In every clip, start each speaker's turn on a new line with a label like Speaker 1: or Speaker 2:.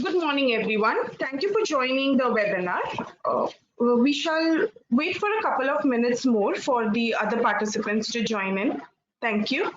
Speaker 1: Good morning, everyone. Thank you for joining the webinar. We shall wait for a couple of minutes more for the other participants to join in. Thank you.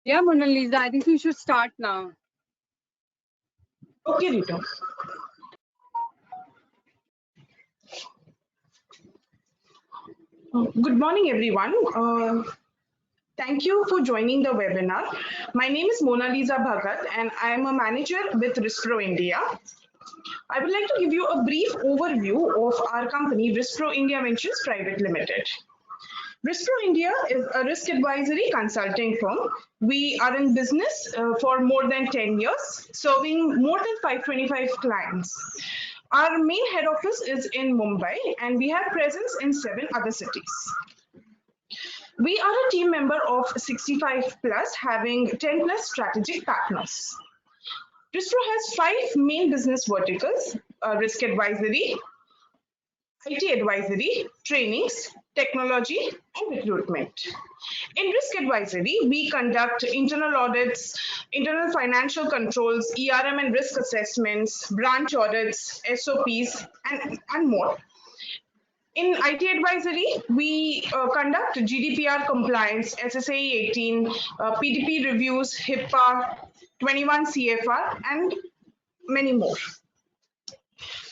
Speaker 2: Yeah, Mona Lisa, I think we should start now.
Speaker 1: Okay, Rita. Good morning, everyone. Thank you for joining the webinar. My name is Mona Lisa Bhagat, and I am a manager with Riskpro India. I would like to give you a brief overview of our company, Riskpro India Ventures Private Limited. Riskpro India is a risk advisory consulting firm. We are in business for more than 10 years, serving more than 525 clients. Our main head office is in Mumbai, and we have presence in 7 other cities. We are a team member of 65 plus, having 10 plus strategic partners. Riskpro has 5 main business verticals: risk advisory, IT advisory, trainings, technology, and recruitment. In risk advisory, we conduct internal audits, internal financial controls, ERM and risk assessments, branch audits, SOPs, and more. In IT advisory, we conduct GDPR compliance, SSAE 18, PDP reviews, HIPAA, 21 CFR, and many more.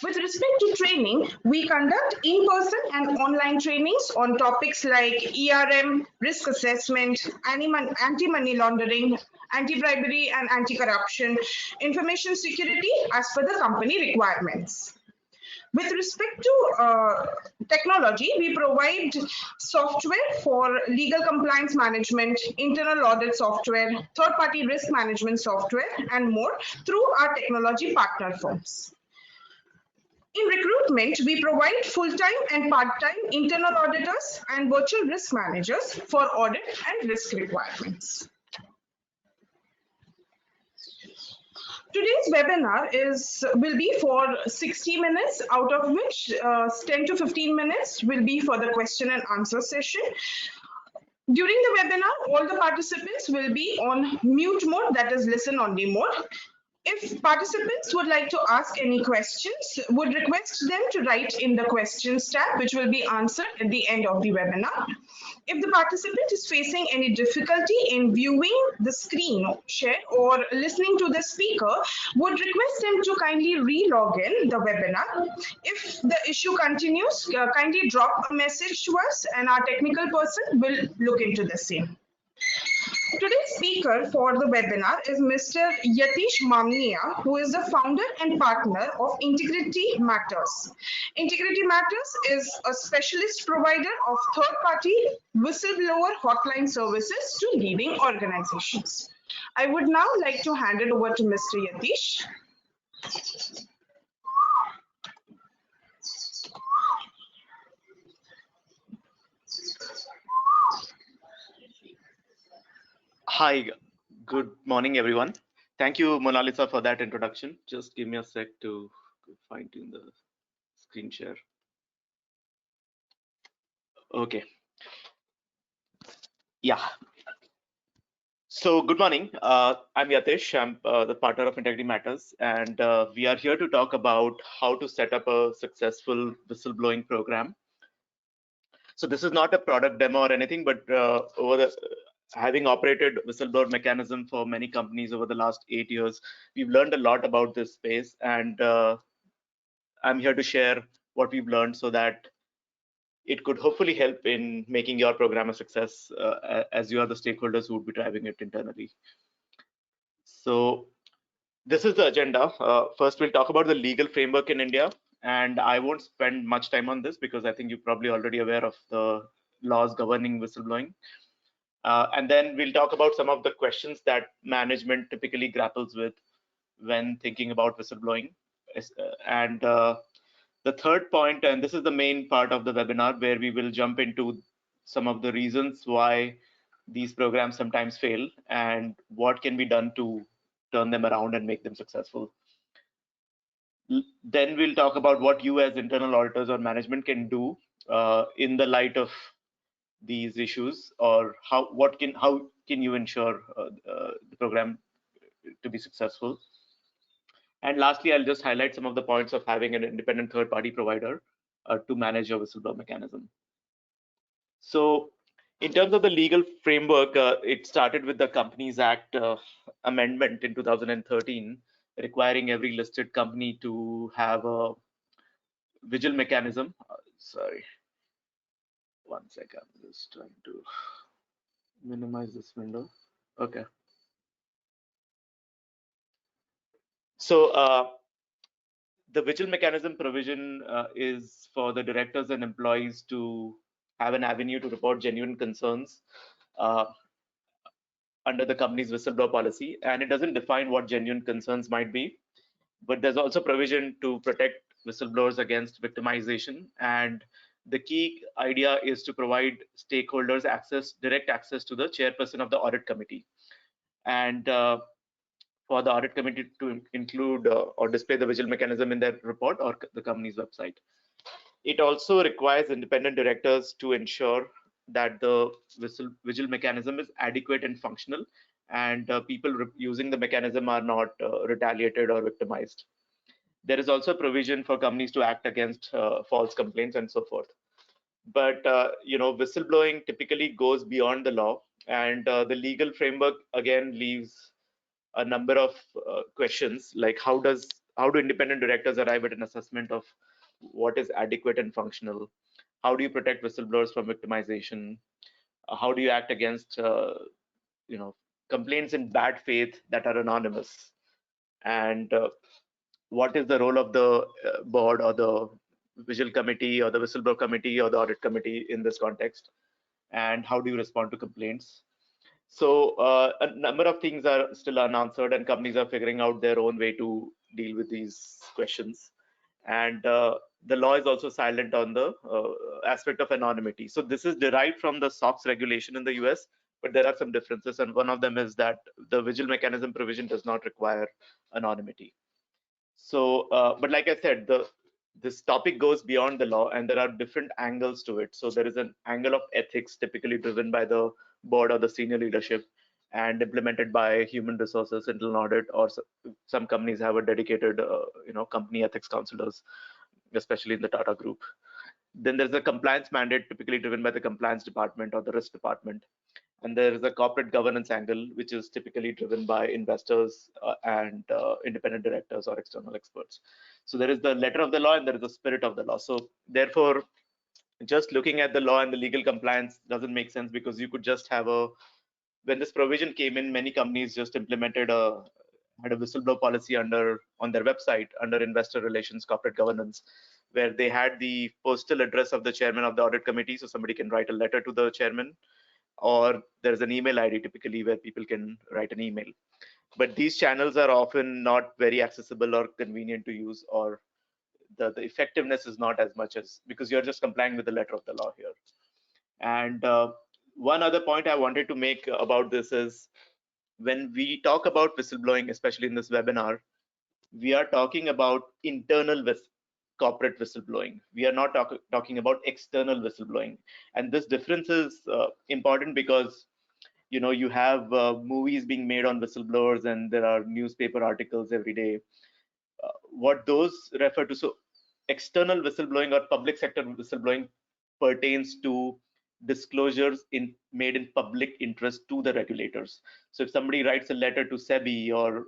Speaker 1: With respect to training, we conduct in-person and online trainings on topics like ERM, risk assessment, anti-money laundering, anti-bribery and anti-corruption, information security as per the company requirements. With respect to technology, we provide software for legal compliance management, internal audit software, third-party risk management software, and more through our technology partner firms. In recruitment, recruitment, we provide full-time and part-time internal auditors and virtual risk managers for audit and risk requirements. Today's webinar will be for 60 minutes, out of which 10 to 15 minutes will be for the question and answer session. During the webinar, all the participants will be on mute mode, that is listen only mode. If participants would like to ask any questions, would request them to write in the questions tab, which will be answered at the end of the webinar. If the participant is facing any difficulty in viewing the screen share or listening to the speaker, would request them to kindly re-log in the webinar. If the issue continues, kindly drop a message to us and our technical person will look into the same. Today's speaker for the webinar is Mr. Yatish Mamnia, who is the founder and partner of Integrity Matters. Integrity Matters is a specialist provider of third-party whistleblower hotline services to leading organizations. I would now like to hand it over to Mr. Yatish.
Speaker 3: Hi, good morning, everyone. Thank you, Mona Lisa, for that introduction. Just give me a sec to fine tune the screen share. Okay. Yeah. So good morning. I'm Yatish. I'm the partner of Integrity Matters, and we are here to talk about how to set up a successful whistleblowing program. So this is not a product demo or anything, but having operated whistleblower mechanism for many companies over the last 8 years, we've learned a lot about this space, and I'm here to share what we've learned so that it could hopefully help in making your program a success, as you are the stakeholders who would be driving it internally. So this is the agenda. First, we'll talk about the legal framework in India, and I won't spend much time on this because I think you're probably already aware of the laws governing whistleblowing. And then we'll talk about some of the questions that management typically grapples with when thinking about whistleblowing. And the third point, and this is the main part of the webinar, where we will jump into some of the reasons why these programs sometimes fail and what can be done to turn them around and make them successful. Then we'll talk about what you as internal auditors or management can do in the light of these issues, or how can you ensure the program to be successful. And lastly, I'll just highlight some of the points of having an independent third-party provider to manage your whistleblower mechanism. So in terms of the legal framework, it started with the Companies Act amendment in 2013, requiring every listed company to have a vigil mechanism. Sorry, one second, I'm just trying to minimize this window. Okay. So the vigil mechanism provision is for the directors and employees to have an avenue to report genuine concerns under the company's whistleblower policy, and it doesn't define what genuine concerns might be, but there's also provision to protect whistleblowers against victimization. And the key idea is to provide stakeholders direct access to the chairperson of the audit committee, and for the audit committee to include or display the vigil mechanism in their report or the company's website. It also requires independent directors to ensure that the vigil mechanism is adequate and functional, and people using the mechanism are not retaliated or victimized. There is also provision for companies to act against false complaints and so forth. But whistleblowing typically goes beyond the law, and the legal framework again leaves a number of questions, like how do independent directors arrive at an assessment of what is adequate and functional? How do you protect whistleblowers from victimization? How do you act against complaints in bad faith that are anonymous? And what is the role of the board or the vigil committee or the whistleblower committee or the audit committee in this context? And how do you respond to complaints? So a number of things are still unanswered, and companies are figuring out their own way to deal with these questions. And the law is also silent on the aspect of anonymity. So this is derived from the SOX regulation in the US, but there are some differences, and one of them is that the vigil mechanism provision does not require anonymity. So, but like I said, this topic goes beyond the law, and there are different angles to it. So there is an angle of ethics, typically driven by the board or the senior leadership, and implemented by human resources, internal audit, or some companies have a dedicated, company ethics counselors, especially in the Tata Group. Then there's a compliance mandate, typically driven by the compliance department or the risk department. And there is a corporate governance angle, which is typically driven by investors and independent directors or external experts. So there is the letter of the law and there is the spirit of the law. So therefore, just looking at the law and the legal compliance doesn't make sense, because you could just have when this provision came in, many companies just implemented had a whistleblower policy on their website under investor relations, corporate governance, where they had the postal address of the chairman of the audit committee, so somebody can write a letter to the chairman, or there's an email ID typically where people can write an email. But these channels are often not very accessible or convenient to use, or the effectiveness is not as much, as because you're just complying with the letter of the law here. And one other point I wanted to make about this is, when we talk about whistleblowing, especially in this webinar, we are talking about internal corporate whistleblowing. We are not talking about external whistleblowing. And this difference is important because you have movies being made on whistleblowers, and there are newspaper articles every day. What those refer to, so external whistleblowing or public sector whistleblowing pertains to disclosures made in public interest to the regulators. So if somebody writes a letter to SEBI or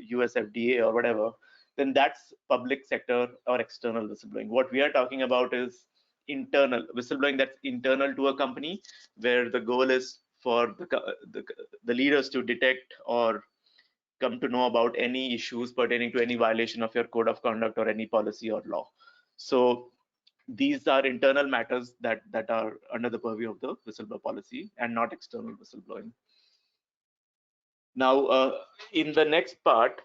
Speaker 3: US FDA or whatever, then that's public sector or external whistleblowing. What we are talking about is internal whistleblowing, that's internal to a company, where the goal is for the leaders to detect or come to know about any issues pertaining to any violation of your code of conduct or any policy or law. So these are internal matters that are under the purview of the whistleblower policy and not external whistleblowing. Now, in the next part,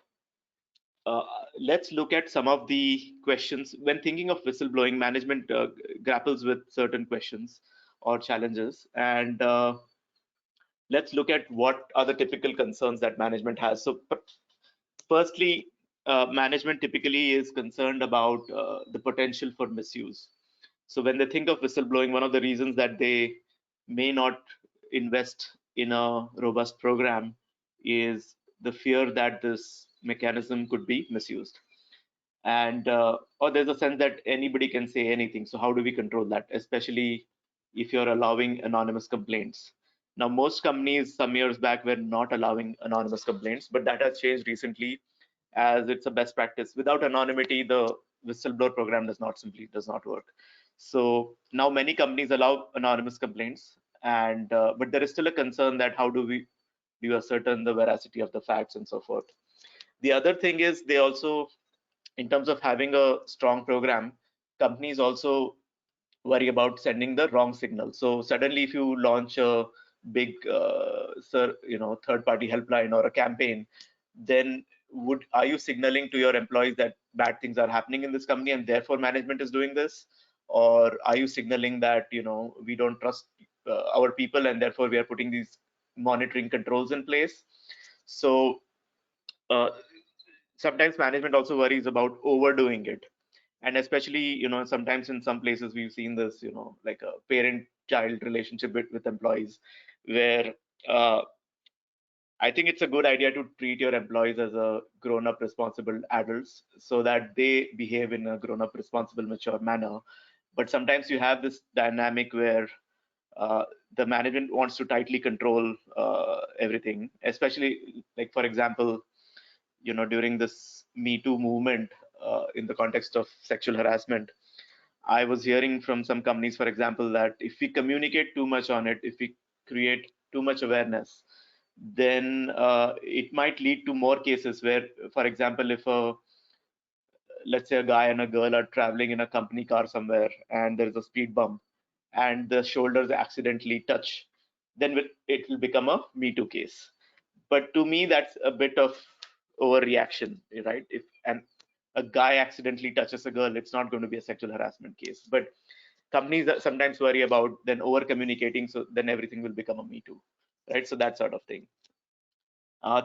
Speaker 3: let's look at some of the questions. When thinking of whistleblowing, management grapples with certain questions or challenges, and let's look at what are the typical concerns that management has. So firstly, management typically is concerned about the potential for misuse. So when they think of whistleblowing, one of the reasons that they may not invest in a robust program is the fear that this mechanism could be misused. And or there's a sense that anybody can say anything. So how do we control that, especially if you're allowing anonymous complaints? Now, most companies some years back were not allowing anonymous complaints, but that has changed recently, as it's a best practice. Without anonymity, the whistleblower program does not work. So now many companies allow anonymous complaints, and but there is still a concern that how do you ascertain the veracity of the facts and so forth. The other thing is, they also, in terms of having a strong program, companies also worry about sending the wrong signal. So suddenly, if you launch a big third-party helpline or a campaign, then are you signaling to your employees that bad things are happening in this company and therefore management is doing this? Or are you signaling that we don't trust our people and therefore we are putting these monitoring controls in place? So sometimes management also worries about overdoing it, and especially sometimes in some places we've seen this like a parent-child relationship with employees, where I think it's a good idea to treat your employees as a grown-up, responsible adults, so that they behave in a grown-up, responsible, mature manner. But sometimes you have this dynamic where the management wants to tightly control everything, especially, like, for example, during this Me Too movement, in the context of sexual harassment, I was hearing from some companies, for example, that if we communicate too much on it, if we create too much awareness, then it might lead to more cases where, for example, if let's say a guy and a girl are traveling in a company car somewhere and there's a speed bump and the shoulders accidentally touch, then it will become a Me Too case. But to me, that's a bit of overreaction, right? And a guy accidentally touches a girl, it's not going to be a sexual harassment case. But companies sometimes worry about then over communicating, so then everything will become a me too, right? So that sort of thing.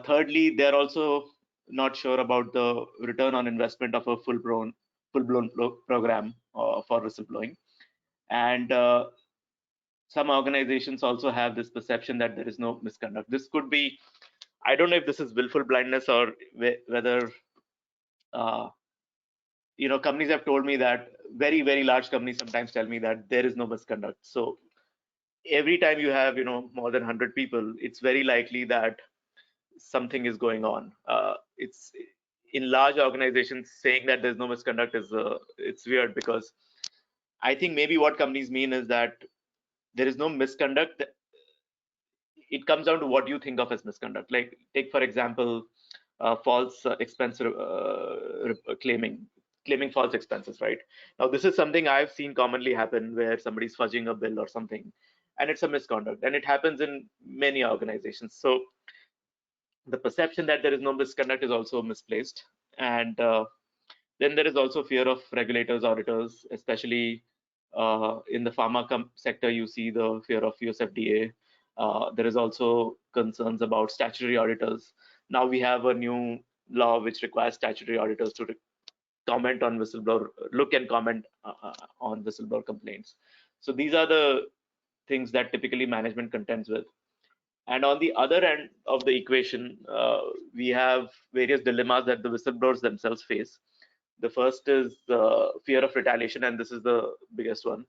Speaker 3: Thirdly, they're also not sure about the return on investment of a full-blown program for whistleblowing. And some organizations also have this perception that there is no misconduct. This could be, I don't know if this is willful blindness or whether, companies have told me that very, very large companies sometimes tell me that there is no misconduct. So every time you have, more than 100 people, it's very likely that something is going on. It's in large organizations saying that there's no misconduct is it's weird, because I think maybe what companies mean is that there is no misconduct. It comes down to what you think of as misconduct. Like, take for example, false expense claiming false expenses, right? Now, this is something I've seen commonly happen where somebody's fudging a bill or something, and it's a misconduct, and it happens in many organizations. So the perception that there is no misconduct is also misplaced. And then there is also fear of regulators, auditors, especially in the pharma sector. You see the fear of US FDA. There is also concerns about statutory auditors. Now we have a new law which requires statutory auditors to comment on whistleblower, look and comment on whistleblower complaints. So these are the things that typically management contends with. And on the other end of the equation, we have various dilemmas that the whistleblowers themselves face. The first is fear of retaliation, and this is the biggest one,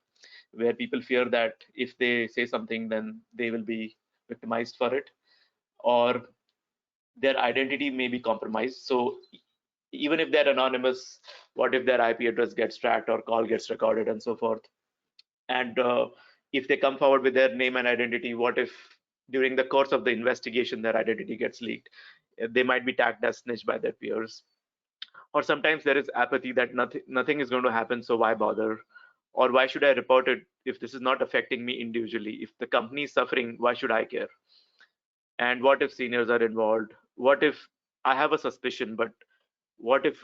Speaker 3: where people fear that if they say something, then they will be victimized for it, or their identity may be compromised. So even if they're anonymous, what if their IP address gets tracked or call gets recorded and so forth? And if they come forward with their name and identity, what if during the course of the investigation their identity gets leaked? They might be tagged as snitch by their peers. Or sometimes there is apathy that nothing is going to happen, so why bother? Or why should I report it if this is not affecting me individually? If the company is suffering, why should I care? And what if seniors are involved? What if I have a suspicion, but what if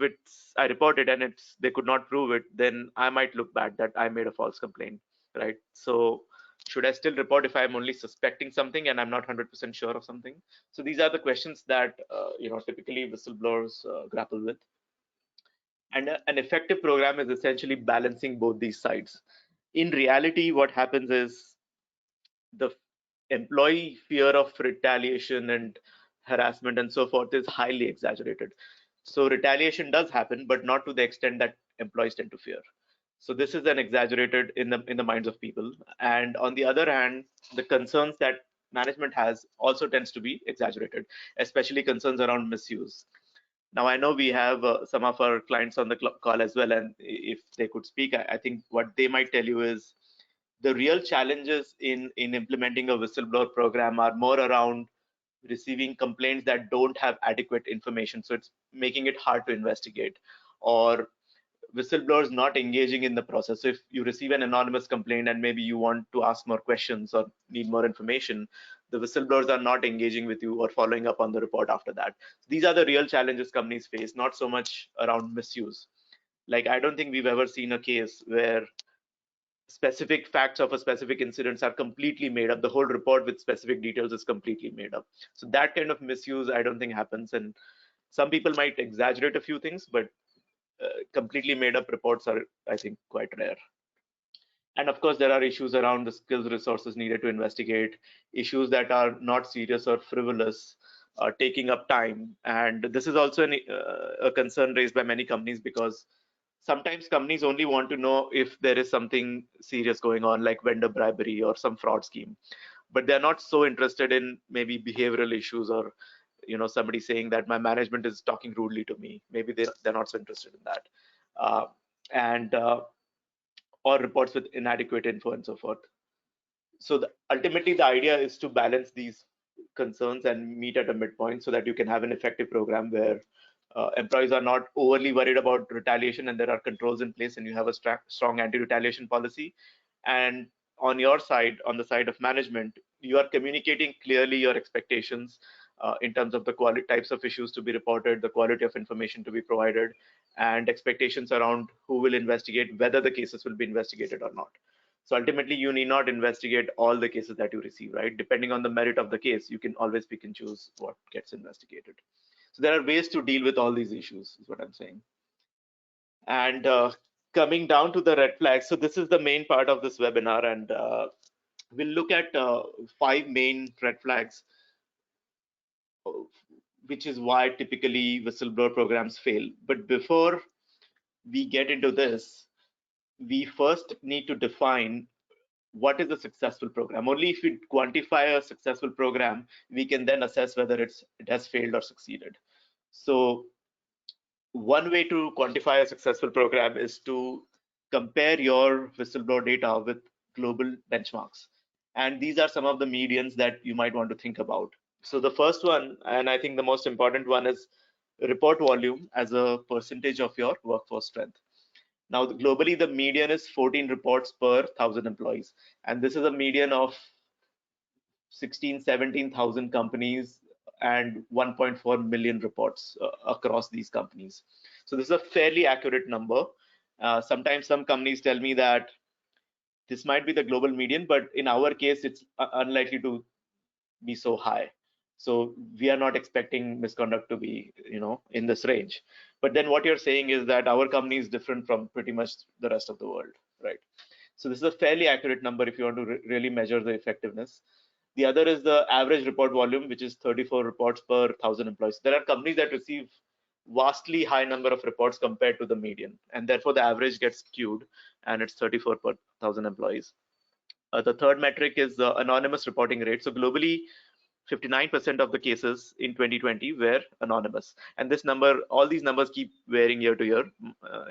Speaker 3: I report it and they could not prove it? Then I might look bad that I made a false complaint, right? So should I still report if I'm only suspecting something and I'm not 100% sure of something? So these are the questions that typically whistleblowers grapple with. And an effective program is essentially balancing both these sides. In reality, what happens is the employee fear of retaliation and harassment and so forth is highly exaggerated. So retaliation does happen, but not to the extent that employees tend to fear. So this is an exaggerated in the minds of people. And on the other hand, the concerns that management has also tends to be exaggerated, especially concerns around misuse. Now, I know we have some of our clients on the call as well, and if they could speak, I think what they might tell you is the real challenges in implementing a whistleblower program are more around receiving complaints that don't have adequate information. So it's making it hard to investigate, or whistleblowers not engaging in the process. So if you receive an anonymous complaint and maybe you want to ask more questions or need more information, the whistleblowers are not engaging with you or following up on the report after that. These are the real challenges companies face, not so much around misuse. Like, I don't think we've ever seen a case where specific facts of a specific incidents are completely made up. The whole report with specific details is completely made up. So that kind of misuse, I don't think happens. And some people might exaggerate a few things, but completely made up reports are, I think, quite rare. And of course, there are issues around the skills resources needed to investigate, issues that are not serious or frivolous, taking up time. And this is also a concern raised by many companies, because sometimes companies only want to know if there is something serious going on, like vendor bribery or some fraud scheme, but they're not so interested in maybe behavioral issues, or somebody saying that my management is talking rudely to me. Maybe they're not so interested in that, and or reports with inadequate info and so forth. So ultimately, the idea is to balance these concerns and meet at a midpoint so that you can have an effective program where employees are not overly worried about retaliation and there are controls in place and you have a strong anti-retaliation policy. And on your side, on the side of management, you are communicating clearly your expectations, in terms of the quality types of issues to be reported, the quality of information to be provided, and expectations around who will investigate, whether the cases will be investigated or not. So ultimately, you need not investigate all the cases that you receive, right? Depending on the merit of the case, you can always pick and choose what gets investigated. So there are ways to deal with all these issues, is what I'm saying. And coming down to the red flags, so this is the main part of this webinar, and we'll look at 5 main red flags, which is why typically whistleblower programs fail. But before we get into this, we first need to define what is a successful program. Only if we quantify a successful program, we can then assess whether it has failed or succeeded. So one way to quantify a successful program is to compare your whistleblower data with global benchmarks. And these are some of the medians that you might want to think about. So the first one, and I think the most important one, is report volume as a percentage of your workforce strength. Now, globally, the median is 14 reports per 1,000 employees. And this is a median of 17,000 companies and 1.4 million reports across these companies. So this is a fairly accurate number. Sometimes some companies tell me that this might be the global median, but in our case, it's unlikely to be so high. So we are not expecting misconduct to be, in this range. But then what you're saying is that our company is different from pretty much the rest of the world, right? So this is a fairly accurate number if you want to really measure the effectiveness. The other is the average report volume, which is 34 reports per 1,000 employees. There are companies that receive vastly high number of reports compared to the median, and therefore the average gets skewed, and it's 34 per 1,000 employees. The third metric is the anonymous reporting rate. So globally, 59% of the cases in 2020 were anonymous, and this number, all these numbers keep varying year to year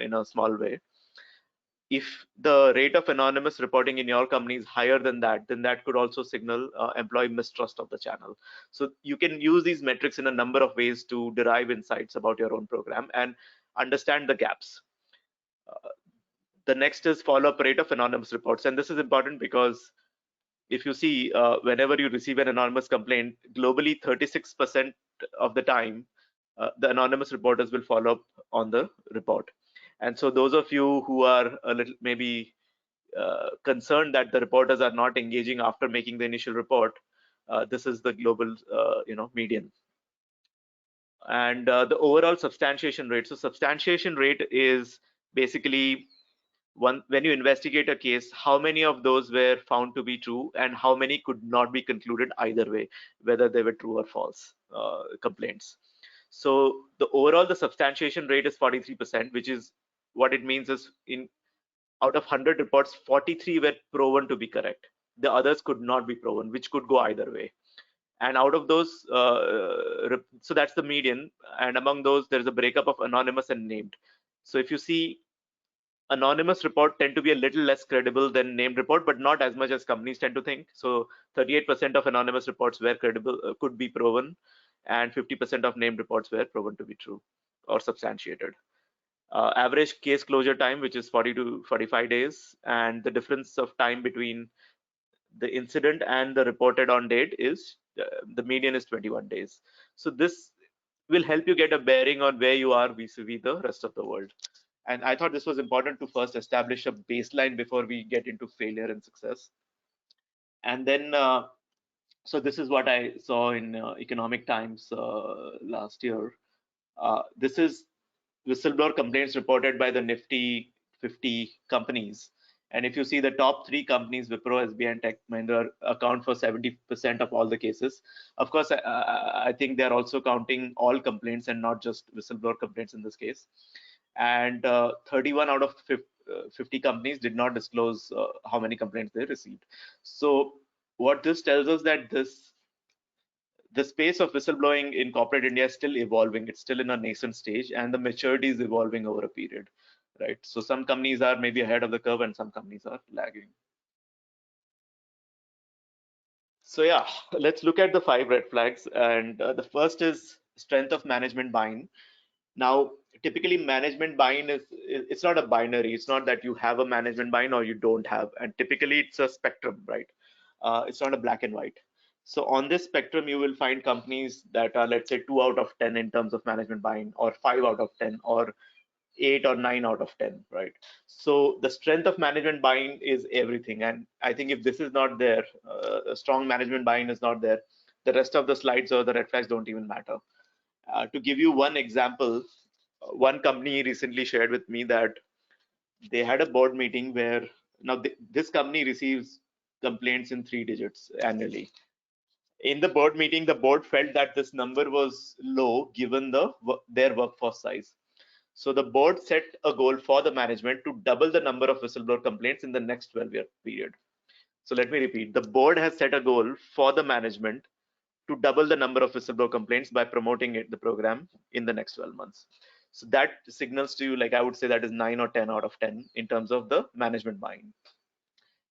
Speaker 3: in a small way. If the rate of anonymous reporting in your company is higher than that, then that could also signal employee mistrust of the channel. So you can use these metrics in a number of ways to derive insights about your own program and understand the gaps. The next is follow-up rate of anonymous reports, and this is important because if you see, whenever you receive an anonymous complaint, globally 36% of the time, the anonymous reporters will follow up on the report. And so those of you who are a little maybe concerned that the reporters are not engaging after making the initial report, this is the global median. And the overall substantiation rate. So substantiation rate is basically when you investigate a case, how many of those were found to be true and how many could not be concluded either way, whether they were true or false complaints. So the overall, the substantiation rate is 43%, which is what it means is in out of 100 reports, 43 were proven to be correct. The others could not be proven, which could go either way. And out of those, so that's the median. And among those, there's a breakup of anonymous and named. So if you see, anonymous report tend to be a little less credible than named report, but not as much as companies tend to think. So 38% of anonymous reports were credible, could be proven, and 50% of named reports were proven to be true or substantiated. Average case closure time, which is 40 to 45 days, and the difference of time between the incident and the reported on date is the median is 21 days. So this will help you get a bearing on where you are vis-a-vis the rest of the world. And I thought this was important to first establish a baseline before we get into failure and success. And then, so this is what I saw in Economic Times last year. This is whistleblower complaints reported by the Nifty 50 companies. And if you see the top 3 companies, Wipro, SBI, and Tech Mahindra, account for 70% of all the cases. Of course, I think they're also counting all complaints and not just whistleblower complaints in this case. And 31 out of 50 companies did not disclose how many complaints they received. So what this tells us that the space of whistleblowing in corporate India is still evolving. It's still in a nascent stage, and the maturity is evolving over a period, right? So some companies are maybe ahead of the curve and some companies are lagging. So yeah, let's look at the 5 red flags. And the first is strength of management buy-in. Now, typically management buy-in it's not a binary. It's not that you have a management buy-in or you don't have. And typically it's a spectrum, right? It's not a black and white. So on this spectrum, you will find companies that are, let's say, 2 out of 10 in terms of management buy-in, or 5 out of 10, or 8 or 9 out of 10, right? So the strength of management buy-in is everything. And I think if this is not there, a strong management buy-in is not there, the rest of the slides or the red flags don't even matter. To give you one example, one company recently shared with me that they had a board meeting where now this company receives complaints in 3 digits annually. In the board meeting, the board felt that this number was low given their workforce size. So the board set a goal for the management to double the number of whistleblower complaints in the next 12-year period. So let me repeat, the board has set a goal for the management to double the number of whistleblower complaints by promoting the program in the next 12 months. So that signals to you, like I would say that is 9 or 10 out of 10 in terms of the management buying.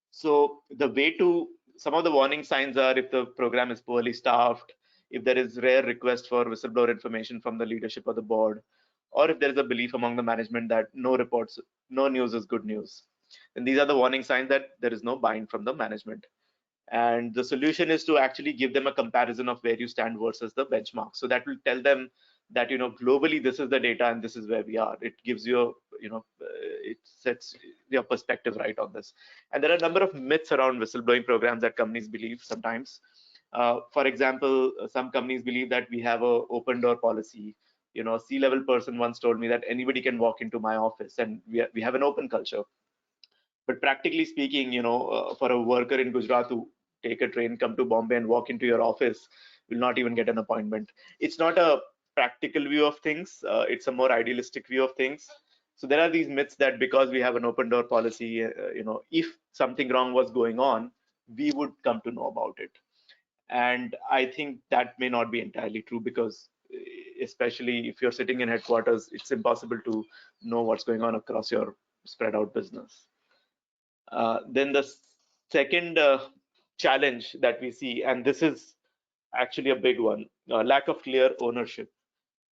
Speaker 3: So the way to, some of the warning signs are if the program is poorly staffed, if there is rare request for whistleblower information from the leadership of the board, or if there is a belief among the management that no reports, no news is good news. And these are the warning signs that there is no buy-in from the management. And the solution is to actually give them a comparison of where you stand versus the benchmark. So that will tell them that, globally, this is the data and this is where we are. It gives you, it sets your perspective right on this. And there are a number of myths around whistleblowing programs that companies believe sometimes. For example, some companies believe that we have a open door policy. A C-level person once told me that anybody can walk into my office and we have an open culture. But practically speaking, for a worker in Gujarat to take a train, come to Bombay and walk into your office will not even get an appointment. It's not a practical view of things. It's a more idealistic view of things. So there are these myths that because we have an open door policy, if something wrong was going on, we would come to know about it. And I think that may not be entirely true because especially if you're sitting in headquarters, it's impossible to know what's going on across your spread out business. Then the second challenge that we see, and this is actually a big one, lack of clear ownership,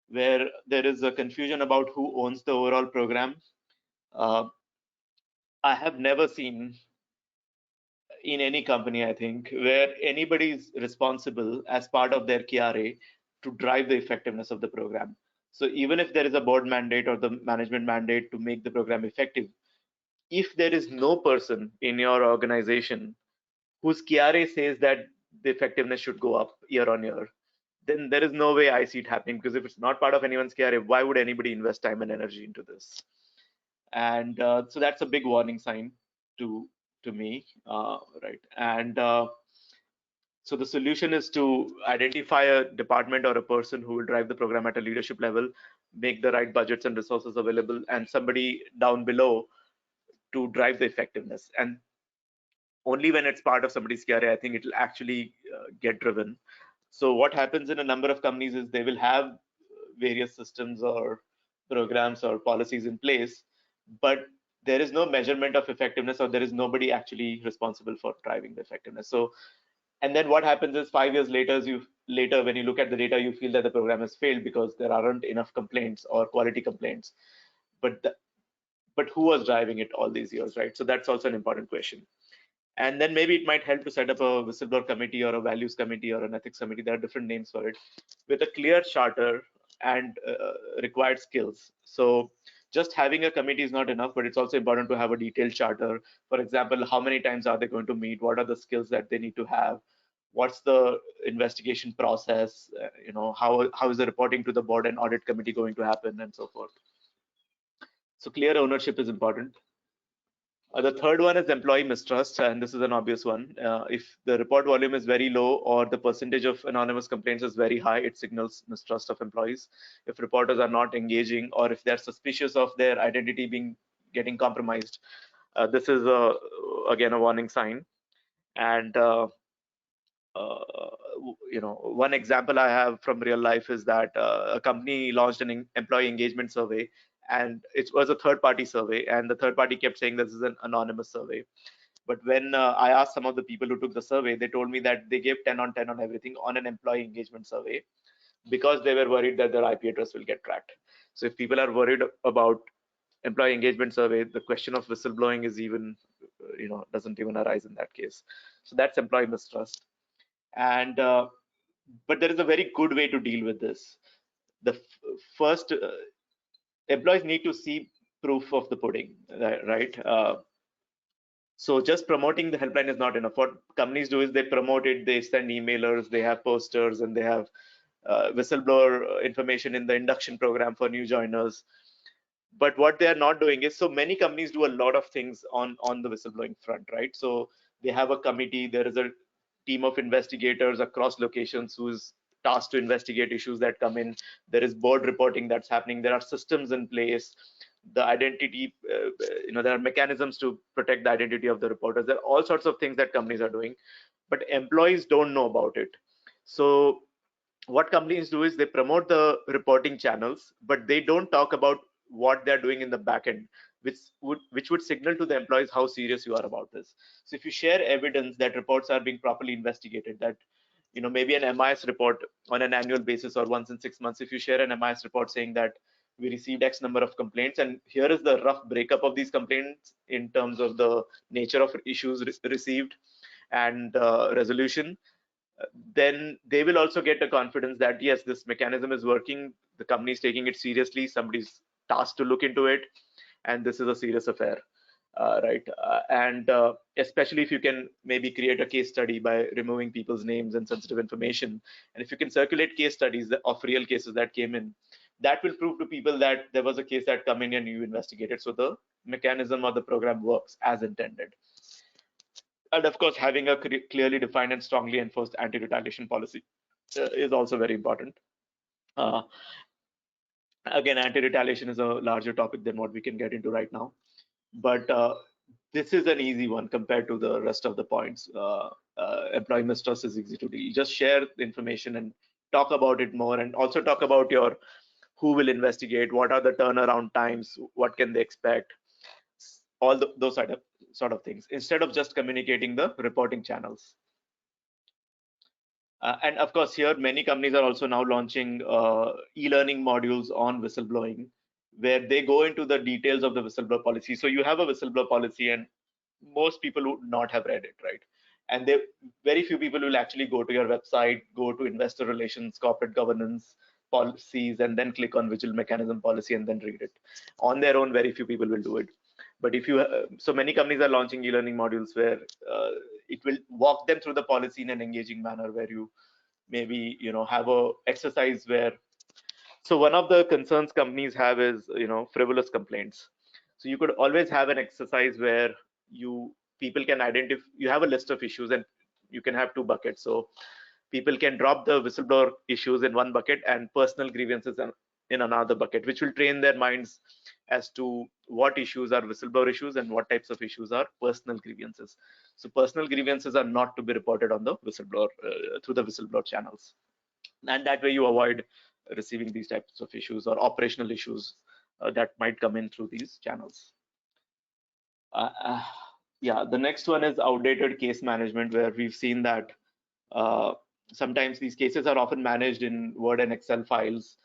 Speaker 3: where there is a confusion about who owns the overall program. I have never seen in any company, I think, where anybody is responsible as part of their KRA to drive the effectiveness of the program. So even if there is a board mandate or the management mandate to make the program effective, if there is no person in your organization whose KRA says that the effectiveness should go up year on year, then there is no way I see it happening, because if it's not part of anyone's KRA, why would anybody invest time and energy into this? And so that's a big warning sign to me, right? And so the solution is to identify a department or a person who will drive the program at a leadership level, make the right budgets and resources available, and somebody down below to drive the effectiveness. And only when it's part of somebody's KRA, I think it will actually get driven. So what happens in a number of companies is they will have various systems or programs or policies in place, but there is no measurement of effectiveness, or there is nobody actually responsible for driving the effectiveness. So, and then what happens is 5 years later, when you look at the data, you feel that the program has failed because there aren't enough complaints or quality complaints. But who was driving it all these years, right? So that's also an important question. And then maybe it might help to set up a whistleblower committee or a values committee or an ethics committee. There are different names for it, with a clear charter and required skills. So just having a committee is not enough, but it's also important to have a detailed charter. For example, how many times are they going to meet? What are the skills that they need to have? What's the investigation process? How is the reporting to the board and audit committee going to happen, and so forth. So clear ownership is important. The third one is employee mistrust, and this is an obvious one. If the report volume is very low or the percentage of anonymous complaints is very high, it signals mistrust of employees. If reporters are not engaging, or if they're suspicious of their identity getting compromised, this is again a warning sign. And one example I have from real life is that a company launched an employee engagement survey, and it was a third-party survey, and the third party kept saying this is an anonymous survey. But when I asked some of the people who took the survey, they told me that they gave 10 on 10 on everything on an employee engagement survey because they were worried that their IP address will get tracked. So if people are worried about employee engagement survey, the question of whistleblowing is even, doesn't even arise in that case. So that's employee mistrust. And but there is a very good way to deal with this. The first, employees need to see proof of the pudding, right? So just promoting the helpline is not enough. What companies do is they promote it, they send emailers, they have posters, and they have whistleblower information in the induction program for new joiners. But what they are not doing is, so many companies do a lot of things on the whistleblowing front, right? So they have a committee, there is a team of investigators across locations who is tasked to investigate issues that come in. There is board reporting that's happening, there are systems in place, the identity, there are mechanisms to protect the identity of the reporters. There are all sorts of things that companies are doing, but employees don't know about it. So what companies do is they promote the reporting channels, but they don't talk about what they're doing in the back end, which would signal to the employees how serious you are about this. So if you share evidence that reports are being properly investigated, that maybe an MIS report on an annual basis or once in 6 months, if you share an MIS report saying that we received X number of complaints and here is the rough breakup of these complaints in terms of the nature of issues received and resolution, then they will also get the confidence that yes, this mechanism is working, the company is taking it seriously, somebody's tasked to look into it, and this is a serious affair, right? And especially if you can maybe create a case study by removing people's names and sensitive information, and if you can circulate case studies of real cases that came in, that will prove to people that there was a case that come in and you investigated, so the mechanism or the program works as intended. And of course, having a clearly defined and strongly enforced anti-retaliation policy is also very important. Uh, Again, anti-retaliation is a larger topic than what we can get into right now, but this is an easy one compared to the rest of the points. Employee mistrust is easy to do. You just share the information and talk about it more, and also talk about your who will investigate, what are the turnaround times, what can they expect, all those sort of things, instead of just communicating the reporting channels. And of course, here many companies are also now launching e-learning modules on whistleblowing, where they go into the details of the whistleblower policy. So you have a whistleblower policy, and most people would not have read it, right? And very few people will actually go to your website, go to investor relations, corporate governance policies, and then click on vigil mechanism policy and then read it. On their own, very few people will do it. But if you, so many companies are launching e-learning modules where it will walk them through the policy in an engaging manner, where you maybe have a exercise where, so one of the concerns companies have is frivolous complaints. So you could always have an exercise where people can identify, you have a list of issues and you can have two buckets. So people can drop the whistleblower issues in one bucket and personal grievances in another bucket, which will train their minds as to what issues are whistleblower issues and what types of issues are personal grievances. So personal grievances are not to be reported on the whistleblower through the whistleblower channels, and that way you avoid receiving these types of issues or operational issues that might come in through these channels. Yeah, the next one is outdated case management, where we've seen that sometimes these cases are often managed in Word and Excel files,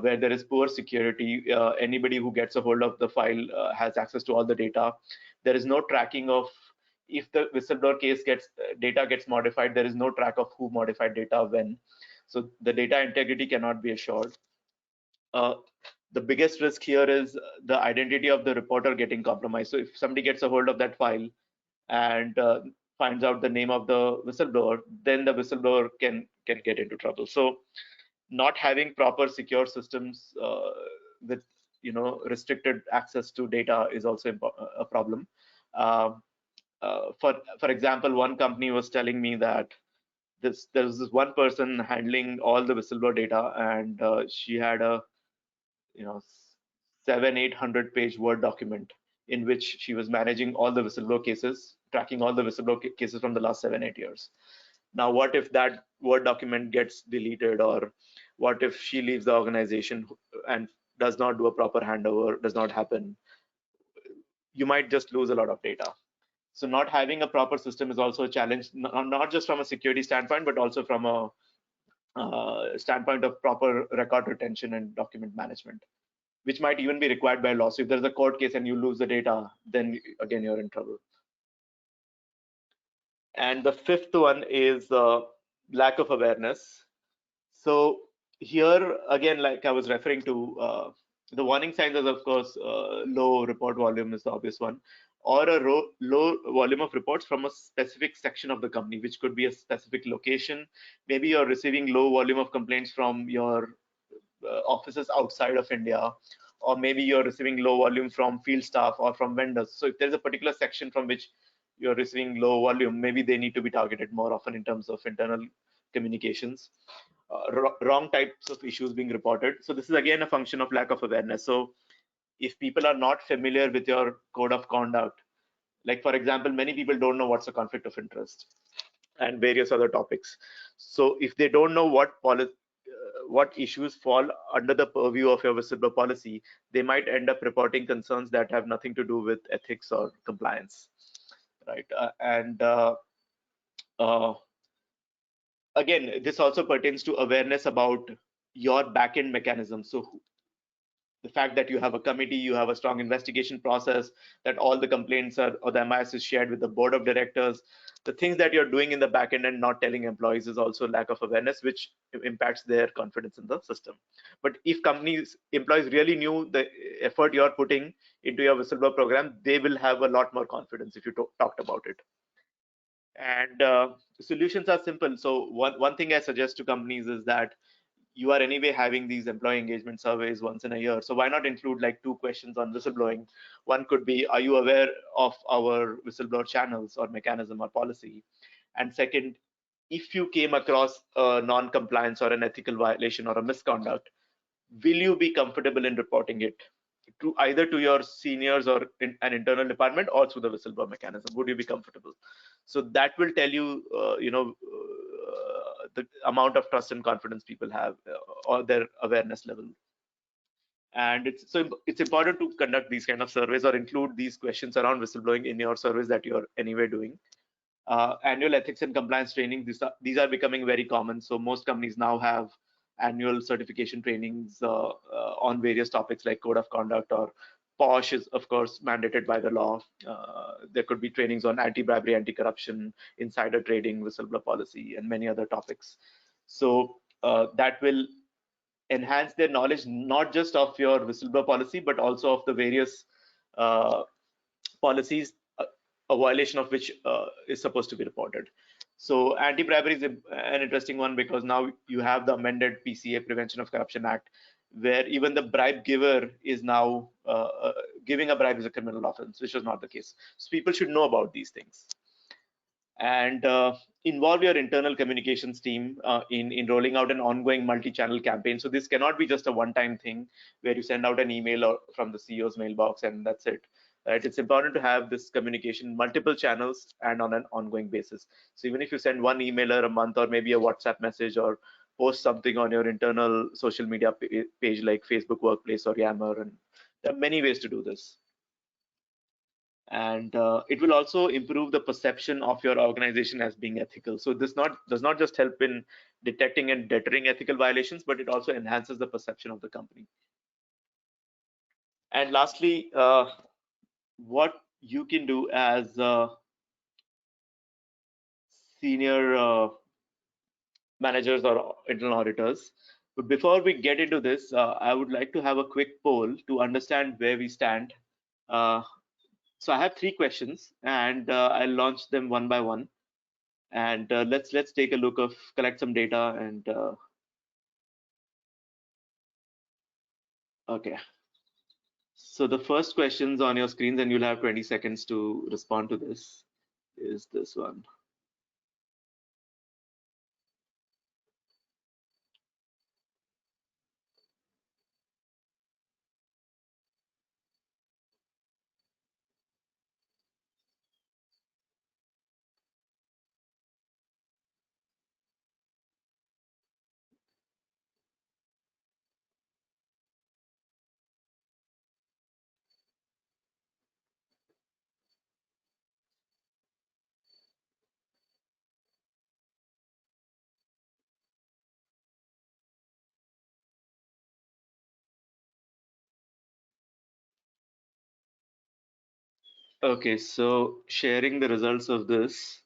Speaker 3: where there is poor security. Anybody who gets a hold of the file has access to all the data. There is no tracking of, if the whistleblower case data gets modified, there is no track of who modified data when. So the data integrity cannot be assured. The biggest risk here is the identity of the reporter getting compromised. So if somebody gets a hold of that file and finds out the name of the whistleblower, then the whistleblower can get into trouble. So not having proper secure systems with restricted access to data is also a problem. For example, one company was telling me that there was this one person handling all the whistleblower data, and she had a 700-800 page Word document in which she was managing all the whistleblower cases, tracking all the whistleblower cases from the last 7-8 years. Now, what if that Word document gets deleted, or what if she leaves the organization and does not do a proper handover, does not happen? You might just lose a lot of data. So not having a proper system is also a challenge, not just from a security standpoint, but also from a standpoint of proper record retention and document management, which might even be required by law. So if there's a court case and you lose the data, then again, you're in trouble. And the fifth one is lack of awareness. So here again, like I was referring to, the warning signs are of course low report volume is the obvious one, or a low volume of reports from a specific section of the company, which could be a specific location. Maybe you're receiving low volume of complaints from your offices outside of India, or maybe you're receiving low volume from field staff or from vendors. So if there's a particular section from which you're receiving low volume, maybe they need to be targeted more often in terms of internal communications. Wrong types of issues being reported. So this is again a function of lack of awareness. So if people are not familiar with your code of conduct, like for example, many people don't know what's a conflict of interest and various other topics. So if they don't know what issues fall under the purview of your whistleblower policy, they might end up reporting concerns that have nothing to do with ethics or compliance, right? Uh, Again, this also pertains to awareness about your backend mechanism. So the fact that you have a committee, you have a strong investigation process, that all the complaints are or the MIS is shared with the board of directors, the things that you're doing in the back end and not telling employees is also lack of awareness, which impacts their confidence in the system. But if employees really knew the effort you're putting into your whistleblower program, they will have a lot more confidence if you talked about it. And solutions are simple. So one thing I suggest to companies is that you are anyway having these employee engagement surveys once in a year. So why not include like 2 questions on whistleblowing? One could be, are you aware of our whistleblower channels or mechanism or policy? And second, if you came across a non-compliance or an ethical violation or a misconduct, will you be comfortable in reporting it to either to your seniors or in an internal department or through the whistleblower mechanism? Would you be comfortable? So that will tell you, the amount of trust and confidence people have or their awareness level. And it's important to conduct these kind of surveys or include these questions around whistleblowing in your surveys that you're anyway doing. Annual ethics and compliance training, these are becoming very common. So most companies now have annual certification trainings on various topics like code of conduct, or POSH is of course mandated by the law. There could be trainings on anti-bribery, anti-corruption, insider trading, whistleblower policy, and many other topics. So that will enhance their knowledge not just of your whistleblower policy, but also of the various uh, policies, a violation of which is supposed to be reported. So anti-bribery is an interesting one because now you have the amended PCA, Prevention of Corruption Act, where even the bribe giver is now giving a bribe is a criminal offense, which was not the case. So people should know about these things. And involve your internal communications team in rolling out an ongoing multi-channel campaign. So this cannot be just a one-time thing where you send out an email or from the CEO's mailbox and that's it. Right? It's important to have this communication multiple channels and on an ongoing basis. So even if you send one emailer a month or maybe a WhatsApp message or post something on your internal social media page like Facebook Workplace or Yammer, and there are many ways to do this. And it will also improve the perception of your organization as being ethical. So this does not just help in detecting and deterring ethical violations, but it also enhances the perception of the company. And lastly, what you can do as senior managers or internal auditors. But before we get into this, I would like to have a quick poll to understand where we stand. So I have 3 questions, and I'll launch them one by one. And let's take a look of collect some data and okay. So the first questions on your screens, and you'll have 20 seconds to respond to this, is this one. Okay, so sharing the results of this.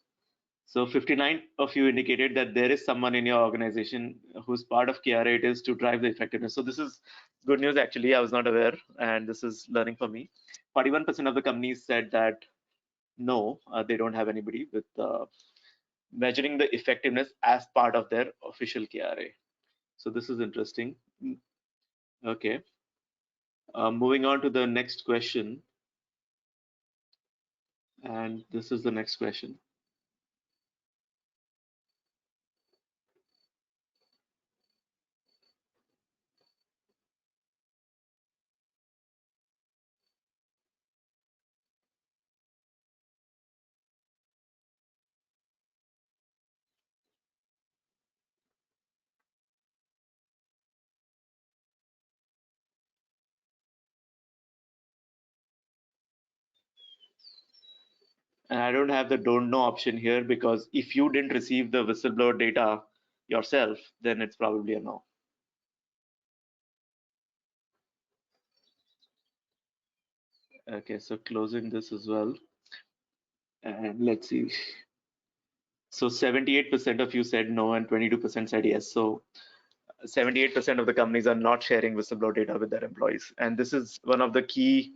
Speaker 3: So 59 of you indicated that there is someone in your organization whose part of KRA it is to drive the effectiveness. So this is good news actually. I was not aware, and this is learning for me. 41% of the companies said that no, they don't have anybody with measuring the effectiveness as part of their official KRA. So this is interesting. Okay. Moving on to the next question. And this is the next question. And I don't have the don't know option here because if you didn't receive the whistleblower data yourself, then it's probably a no. Okay, so closing this as well. And let's see. So 78% of you said no and 22% said yes. So 78% of the companies are not sharing whistleblower data with their employees. And this is one of the key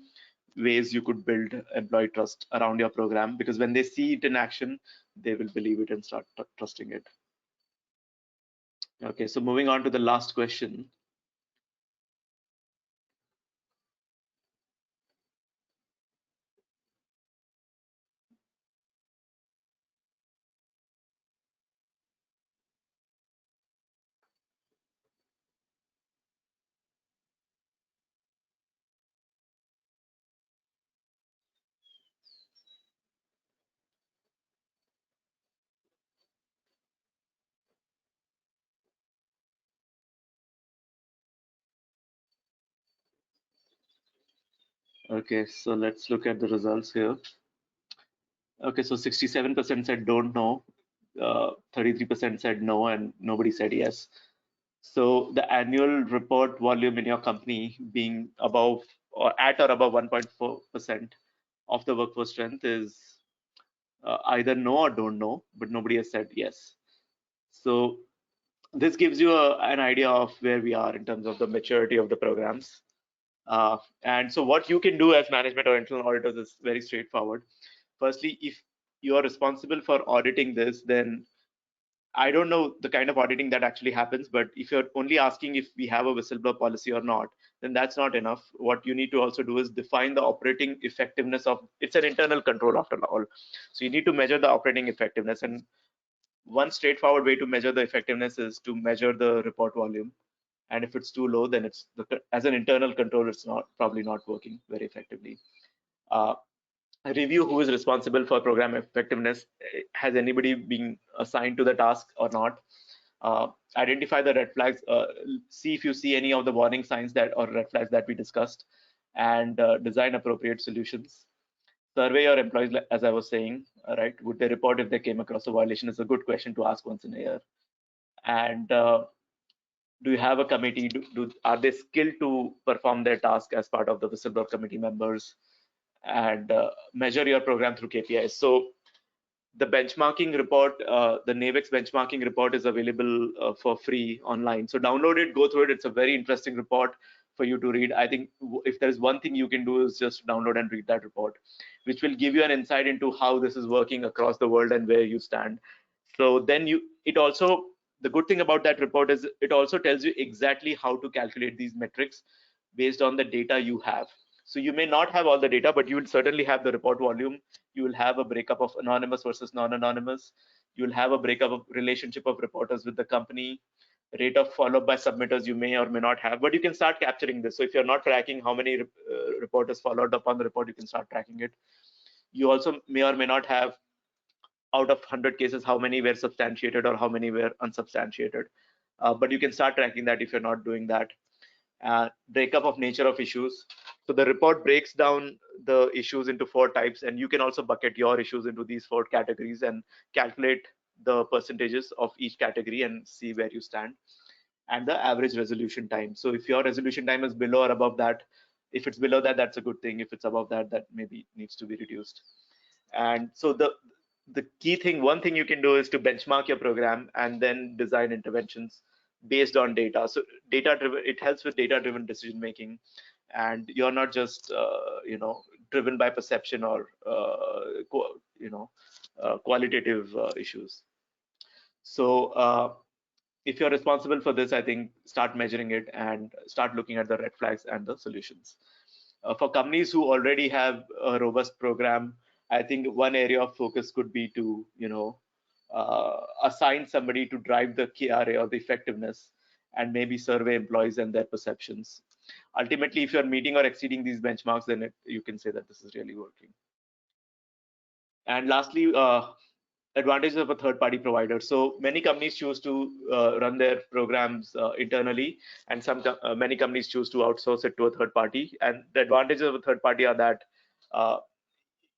Speaker 3: ways you could build employee trust around your program, because when they see it in action, they will believe it and start trusting it. Okay, so moving on to the last question. Okay, so let's look at the results here. Okay, so 67% said don't know, 33% said no, and nobody said yes. So the annual report volume in your company being above or at or above 1.4% of the workforce strength is either no or don't know, but nobody has said yes. So this gives you an idea of where we are in terms of the maturity of the programs. And so what you can do as management or internal auditors is very straightforward. Firstly, if you are responsible for auditing this, then I don't know the kind of auditing that actually happens, but if you're only asking if we have a whistleblower policy or not, then that's not enough. What you need to also do is define the operating effectiveness of, it's an internal control after all. So you need to measure the operating effectiveness. And one straightforward way to measure the effectiveness is to measure the report volume. And if it's too low, then it's as an internal control, it's not probably not working very effectively. Review who is responsible for program effectiveness. Has anybody been assigned to the task or not? Identify the red flags. See if you see any of the warning signs that or red flags that we discussed, and design appropriate solutions. Survey your employees, as I was saying. Right? Would they report if they came across a violation? Is a good question to ask once in a year. And do you have a committee? Are they skilled to perform their task as part of the whistleblower committee members? And measure your program through KPIs. So the benchmarking report, the NAVEX benchmarking report is available for free online. So download it, go through it. It's a very interesting report for you to read. I think if there's one thing you can do is just download and read that report, which will give you an insight into how this is working across the world and where you stand. So then the good thing about that report is it also tells you exactly how to calculate these metrics based on the data you have. So you may not have all the data, but you will certainly have the report volume. You will have a breakup of anonymous versus non-anonymous. You will have a breakup of relationship of reporters with the company, rate of follow-up by submitters you may or may not have, but you can start capturing this. So if you're not tracking how many reporters followed up on the report, you can start tracking it. You also may or may not have, out of 100 cases, how many were substantiated or how many were unsubstantiated. But you can start tracking that if you're not doing that. Breakup of nature of issues. So the report breaks down the issues into 4 types, and you can also bucket your issues into these 4 categories and calculate the percentages of each category and see where you stand. And the average resolution time. So if your resolution time is below or above that, if it's below that, that's a good thing. If it's above that, that maybe needs to be reduced. And so the key thing, one thing you can do is to benchmark your program and then design interventions based on data. So data driven, it helps with data driven decision making, and you're not just driven by perception or qualitative issues. So if you're responsible for this, I think start measuring it and start looking at the red flags and the solutions. For companies who already have a robust program, I think one area of focus could be to assign somebody to drive the KRA or the effectiveness, and maybe survey employees and their perceptions. Ultimately, if you're meeting or exceeding these benchmarks, then you can say that this is really working. And lastly, advantages of a third-party provider. So many companies choose to run their programs internally, and many companies choose to outsource it to a third party. And the advantages of a third party are that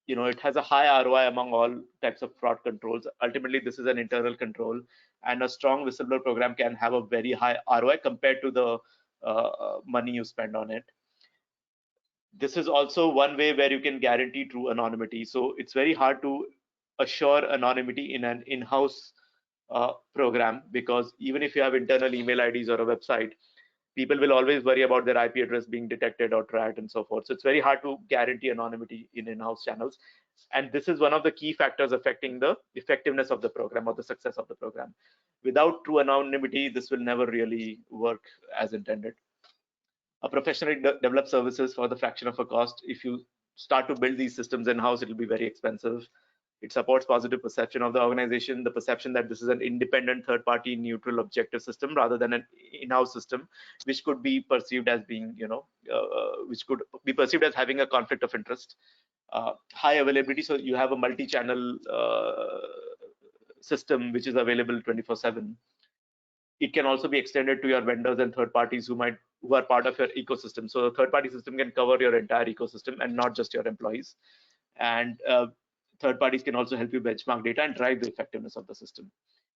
Speaker 3: it has a high ROI among all types of fraud controls. Ultimately, this is an internal control, and a strong whistleblower program can have a very high ROI compared to the money you spend on it. This is also one way where you can guarantee true anonymity. So it's very hard to assure anonymity in an in-house program, because even if you have internal email IDs or a website, people will always worry about their IP address being detected or tracked and so forth. So it's very hard to guarantee anonymity in in-house channels. And this is one of the key factors affecting the effectiveness of the program or the success of the program. Without true anonymity, this will never really work as intended. A professionally developed services for the fraction of a cost. If you start to build these systems in-house, it will be very expensive. It supports positive perception of the organization, the perception that this is an independent, third-party, neutral, objective system rather than an in-house system, which could be perceived as being, which could be perceived as having a conflict of interest. High availability, so you have a multi-channel system which is available 24/7. It can also be extended to your vendors and third parties who are part of your ecosystem. So the third-party system can cover your entire ecosystem and not just your employees. And third parties can also help you benchmark data and drive the effectiveness of the system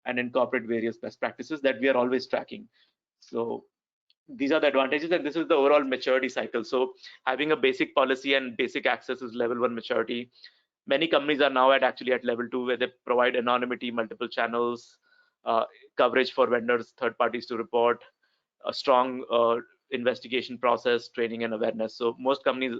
Speaker 3: and incorporate various best practices that we are always tracking. So these are the advantages, and this is the overall maturity cycle. So having a basic policy and basic access is level 1 maturity. Many companies are now actually at level 2, where they provide anonymity, multiple channels, coverage for vendors, third parties to report, a strong investigation process, training and awareness. So most companies,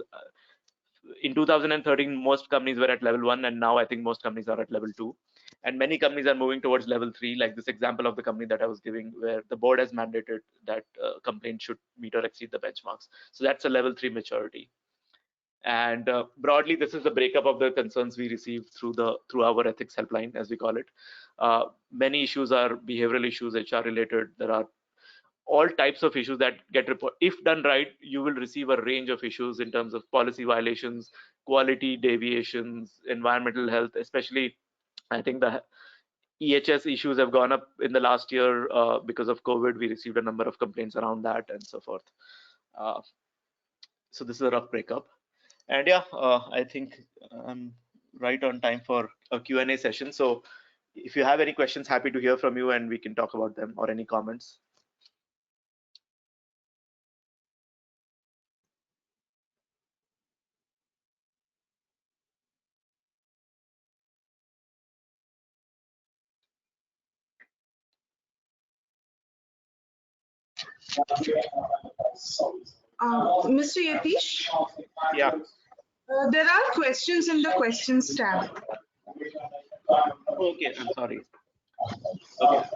Speaker 3: in 2013, most companies were at level 1, and now I think most companies are at level 2. And many companies are moving towards level 3, like this example of the company that I was giving, where the board has mandated that complaints should meet or exceed the benchmarks. So that's a level 3 maturity. And broadly, this is the breakup of the concerns we receive through our ethics helpline, as we call it. Many issues are behavioral issues, HR related. There are all types of issues that get reported. If done right, you will receive a range of issues in terms of policy violations, quality deviations, environmental health. Especially, I think the EHS issues have gone up in the last year because of COVID. We received a number of complaints around that and so forth. So this is a rough breakup. And yeah, I think I'm right on time for a Q&A session. So if you have any questions, happy to hear from you and we can talk about them, or any comments.
Speaker 1: Mr. Yatish?
Speaker 3: Yeah.
Speaker 1: There are questions in the questions tab.
Speaker 3: Okay, I'm sorry. Okay.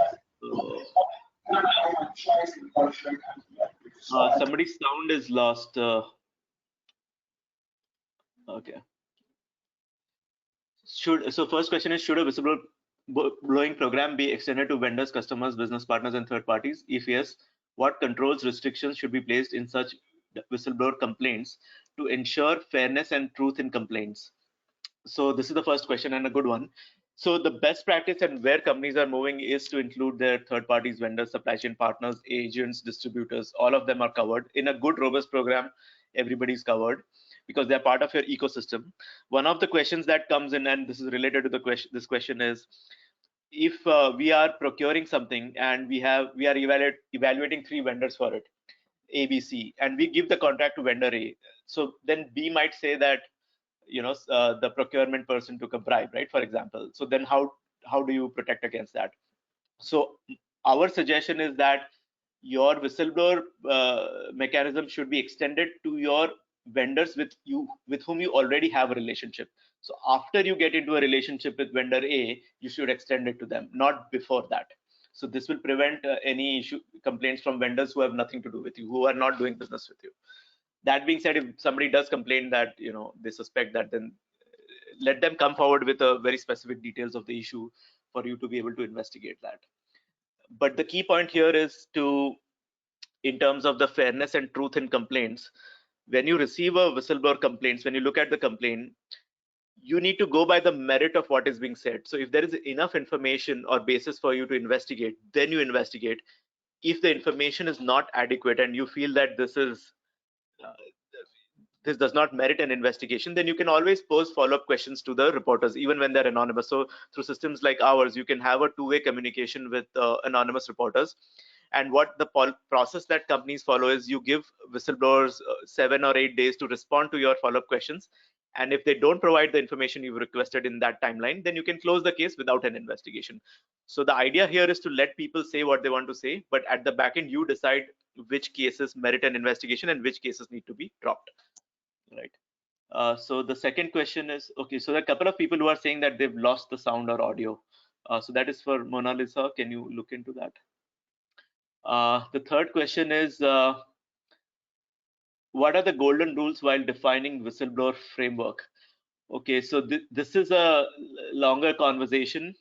Speaker 3: Somebody's sound is lost. Okay. So first question is, should a whistleblowing program be extended to vendors, customers, business partners, and third parties? If yes, what controls, restrictions should be placed in such whistleblower complaints to ensure fairness and truth in complaints? So this is the first question, and a good one. So the best practice and where companies are moving is to include their third parties, vendors, supply chain partners, agents, distributors. All of them are covered. In a good, robust program, everybody's covered because they're part of your ecosystem. One of the questions that comes in, and this is related to the question, this question is, if we are procuring something and we are evaluating 3 vendors for it, ABC, and we give the contract to vendor A, so then B might say that the procurement person took a bribe, right? For example. So then how do you protect against that? So our suggestion is that your whistleblower mechanism should be extended to your vendors with whom you already have a relationship. So after you get into a relationship with vendor A, you should extend it to them, not before that. So this will prevent any complaints from vendors who have nothing to do with you, who are not doing business with you. That being said, if somebody does complain that they suspect that, then let them come forward with a very specific details of the issue for you to be able to investigate that. But the key point here is to, in terms of the fairness and truth in complaints, when you receive a whistleblower complaints, when you look at the complaint, you need to go by the merit of what is being said. So if there is enough information or basis for you to investigate, then you investigate. If the information is not adequate and you feel that this does not merit an investigation, then you can always pose follow-up questions to the reporters, even when they're anonymous. So through systems like ours, you can have a two-way communication with anonymous reporters. And what the process that companies follow is you give whistleblowers 7 or 8 days to respond to your follow-up questions. And if they don't provide the information you've requested in that timeline, then you can close the case without an investigation. So the idea here is to let people say what they want to say, but at the back end, you decide which cases merit an investigation and which cases need to be dropped. Right. So the second question is, okay, so there are a couple of people who are saying that they've lost the sound or audio. So that is for Mona Lisa. Can you look into that? The third question is, what are the golden rules while defining whistleblower framework? Okay, so this is a longer conversation,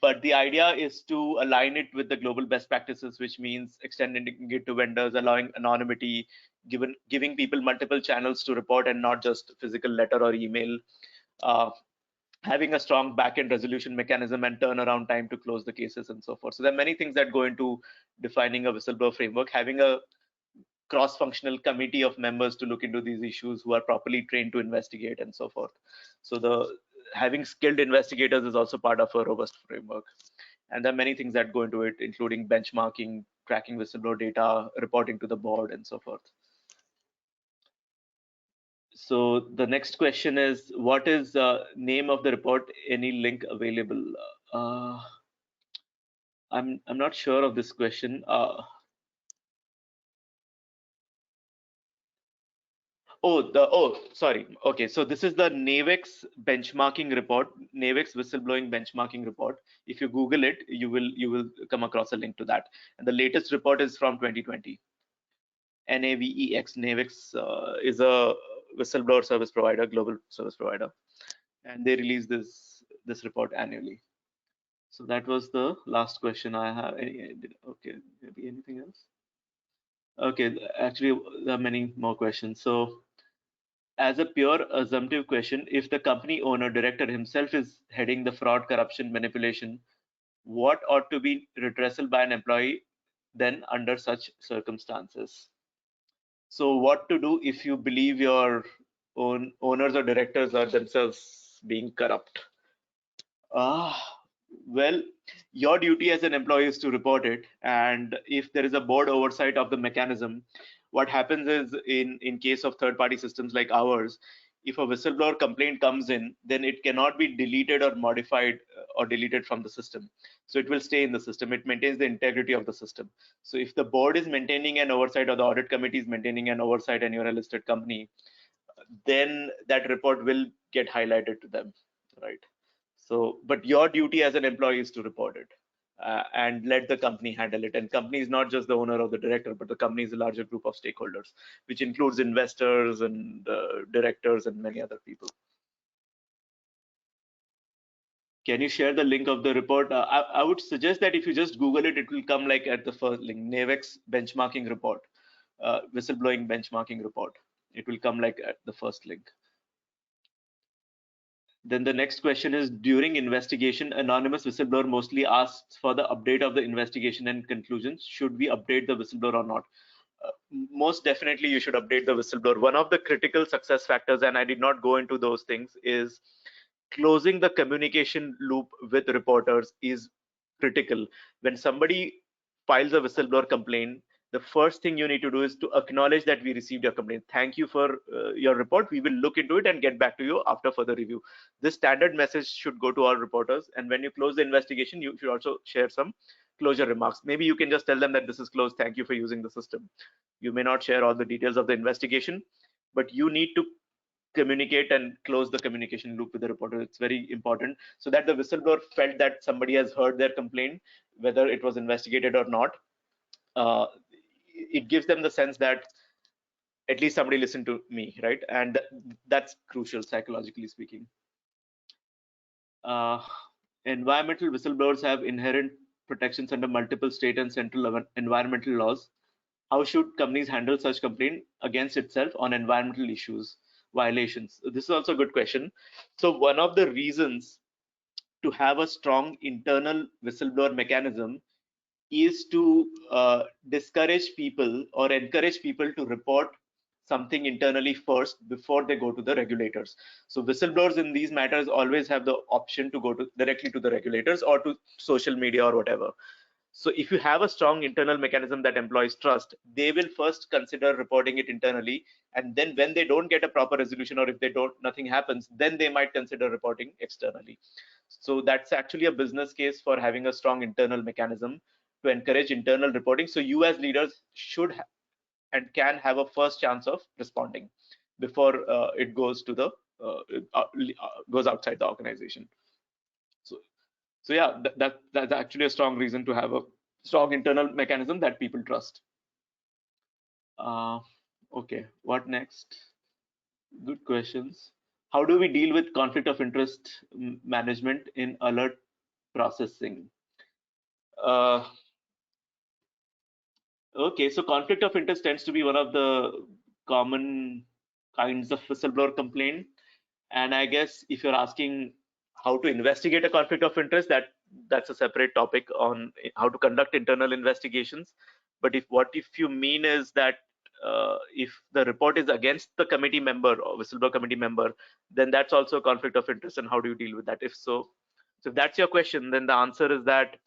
Speaker 3: but the idea is to align it with the global best practices, which means extending it to vendors, allowing anonymity, giving people multiple channels to report and not just physical letter or email, having a strong back-end resolution mechanism and turnaround time to close the cases and so forth. So there are many things that go into defining a whistleblower framework, having a cross-functional committee of members to look into these issues who are properly trained to investigate and so forth. So having skilled investigators is also part of a robust framework. And there are many things that go into it, including benchmarking, tracking whistleblower data, reporting to the board, and so forth. So the next question is, what is the name of the report? Any link available? I'm not sure of this question. Sorry. Okay, so this is the NAVEX benchmarking report, NAVEX whistleblowing benchmarking report. If you Google it, you will come across a link to that. And the latest report is from 2020. NAVEX, NAVEX is a whistleblower service provider, global service provider, and they release this report annually. So that was the last question I have. Okay, maybe anything else? Okay, actually there are many more questions. So as a pure assumptive question, if the company owner director himself is heading the fraud, corruption, manipulation, what ought to be redressal by an employee then under such circumstances? So what to do if you believe your own owners or directors are themselves being corrupt? Well, your duty as an employee is to report it, and if there is a board oversight of the mechanism, what happens is in case of third-party systems like ours, if a whistleblower complaint comes in, then it cannot be deleted or modified or deleted from the system. So it will stay in the system. It maintains the integrity of the system. So if the board is maintaining an oversight or the audit committee is maintaining an oversight and you're a listed company, then that report will get highlighted to them, right? So, but your duty as an employee is to report it and let the company handle it. And company is not just the owner or the director, but the company is a larger group of stakeholders, which includes investors and directors and many other people. Can you share the link of the report? I would suggest that if you just Google it, it will come like at the first link, NAVEX benchmarking report, whistleblowing benchmarking report. It will come like at the first link. Then the next question is, during investigation, anonymous whistleblower mostly asks for the update of the investigation and conclusions. Should we update the whistleblower or not? Most definitely you should update the whistleblower. One of the critical success factors, and I did not go into those things, is closing the communication loop with reporters is critical. When somebody files a whistleblower complaint, the first thing you need to do is to acknowledge that we received your complaint. Thank you for your report. We will look into it and get back to you after further review. This standard message should go to all reporters. And when you close the investigation, you should also share some closure remarks. Maybe you can just tell them that this is closed. Thank you for using the system. You may not share all the details of the investigation, but you need to communicate and close the communication loop with the reporter. It's very important so that the whistleblower felt that somebody has heard their complaint, whether it was investigated or not. It gives them the sense that at least somebody listened to me, right? And that's crucial psychologically speaking. Environmental whistleblowers have inherent protections under multiple state and central environmental laws. How should companies handle such complaint against itself on environmental issues violations? This is also a good question. So one of the reasons to have a strong internal whistleblower mechanism is to discourage people or encourage people to report something internally first before they go to the regulators. So whistleblowers in these matters always have the option to go directly to the regulators or to social media or whatever. So if you have a strong internal mechanism that employs trust, they will first consider reporting it internally, and then when they don't get a proper resolution or if nothing happens, then they might consider reporting externally. So that's actually a business case for having a strong internal mechanism to encourage internal reporting. So you as leaders should and can have a first chance of responding before it goes to the goes outside the organization. So yeah, that's actually a strong reason to have a strong internal mechanism that people trust. Okay, what next? Good questions. How do we deal with conflict of interest management in alert processing? Okay, so conflict of interest tends to be one of the common kinds of whistleblower complaint. And I guess if you're asking how to investigate a conflict of interest, that's a separate topic on how to conduct internal investigations. But if you mean is that if the report is against the committee member or whistleblower committee member, then that's also a conflict of interest. And how do you deal with that? So if that's your question, then the answer is that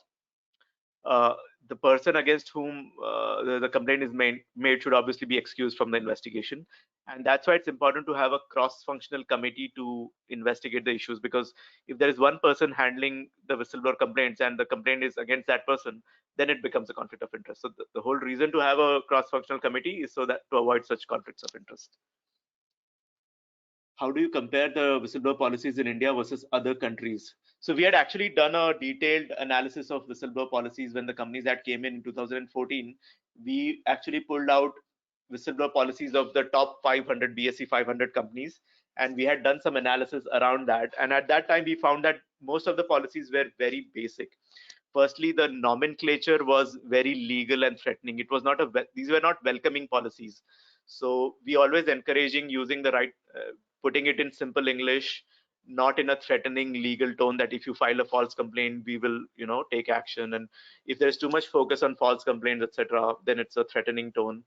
Speaker 3: the person against whom the complaint is made should obviously be excused from the investigation. And that's why it's important to have a cross-functional committee to investigate the issues, because if there is one person handling the whistleblower complaints and the complaint is against that person, then it becomes a conflict of interest. So the whole reason to have a cross-functional committee is so that to avoid such conflicts of interest. How do you compare the whistleblower policies in India versus other countries? So we had actually done a detailed analysis of whistleblower policies when the companies that came in 2014. We actually pulled out whistleblower policies of the top 500 BSE 500 companies, and we had done some analysis around that. And at that time, we found that most of the policies were very basic. Firstly, the nomenclature was very legal and threatening. It was not these were not welcoming policies. So we always encouraging using the right, putting it in simple English, not in a threatening legal tone that if you file a false complaint, we will, take action. And if there's too much focus on false complaints, etc., then it's a threatening tone.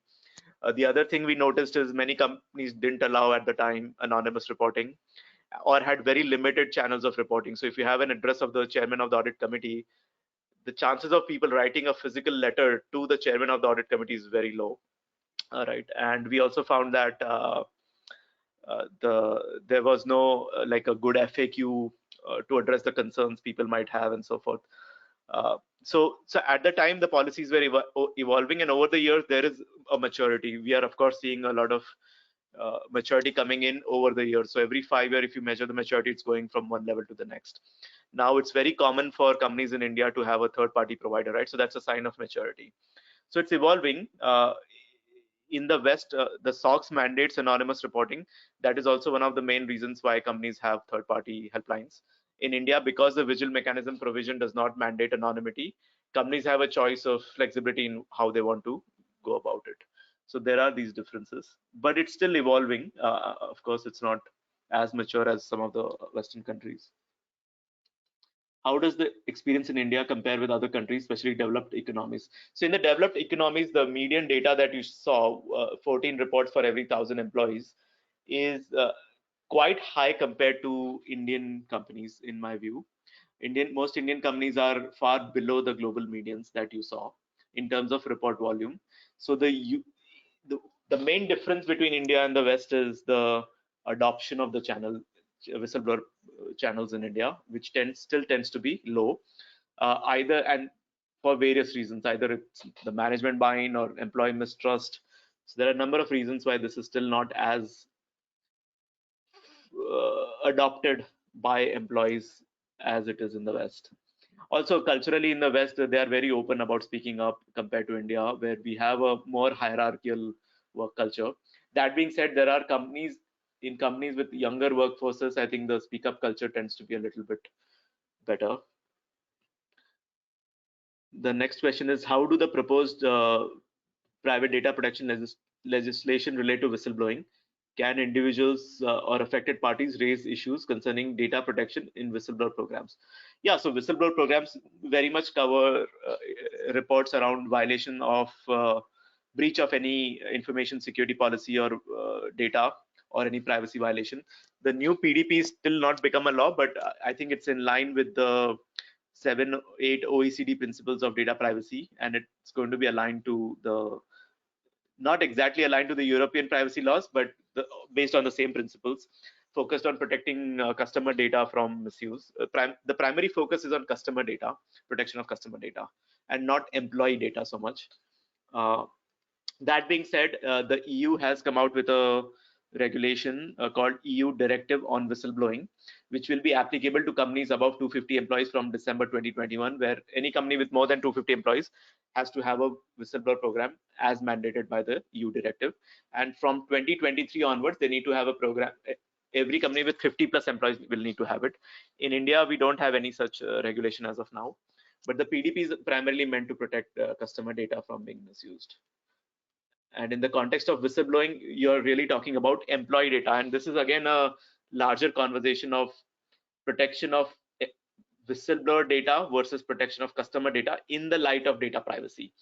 Speaker 3: The other thing we noticed is many companies didn't allow at the time anonymous reporting or had very limited channels of reporting. So if you have an address of the chairman of the audit committee, the chances of people writing a physical letter to the chairman of the audit committee is very low. All right. And we also found that there was no like a good FAQ to address the concerns people might have and so forth. So at the time the policies were evolving, and over the years there is a maturity. We are of course seeing a lot of maturity coming in over the years. So every 5 years, if you measure the maturity, it's going from one level to the next. Now it's very common for companies in India to have a third-party provider, right? So that's a sign of maturity. So it's evolving. In the West, the SOX mandates anonymous reporting. That is also one of the main reasons why companies have third-party helplines. In India, because the vigil mechanism provision does not mandate anonymity, companies have a choice of flexibility in how they want to go about it. So there are these differences, but it's still evolving. Of course, it's not as mature as some of the Western countries. How does the experience in India compare with other countries, especially developed economies? So in the developed economies, the median data that you saw, 14 reports for every 1,000 employees, is quite high compared to Indian companies, in my view. Most Indian companies are far below the global medians that you saw in terms of report volume. So the main difference between India and the West is the adoption of the whistleblower channels in India, which still tends to be low, either and for various reasons, either it's the management buy-in or employee mistrust. So there are a number of reasons why this is still not as adopted by employees as it is in the West. Also, culturally in the West, they are very open about speaking up compared to India, where we have a more hierarchical work culture. That being said, there are companies with younger workforces, I think the speak up culture tends to be a little bit better. The next question is, how do the proposed private data protection legislation relate to whistleblowing? Can individuals or affected parties raise issues concerning data protection in whistleblower programs? Yeah, so whistleblower programs very much cover reports around violation of breach of any information security policy or data or any privacy violation. The new PDP is still not become a law, but I think it's in line with the 7-8 OECD principles of data privacy, and it's going to be aligned to the, not exactly aligned to the European privacy laws, but based on the same principles, focused on protecting customer data from misuse. The primary focus is on customer data, protection of customer data, and not employee data so much. That being said, the EU has come out with a regulation called EU Directive on Whistleblowing, which will be applicable to companies above 250 employees from December 2021, where any company with more than 250 employees has to have a whistleblower program as mandated by the EU directive. And from 2023 onwards, they need to have a program. Every company with 50 plus employees will need to have it. In India, we don't have any such regulation as of now, but the PDP is primarily meant to protect customer data from being misused. And in the context of whistleblowing, you're really talking about employee data. And this is again a larger conversation of protection of whistleblower data versus protection of customer data in the light of data privacy.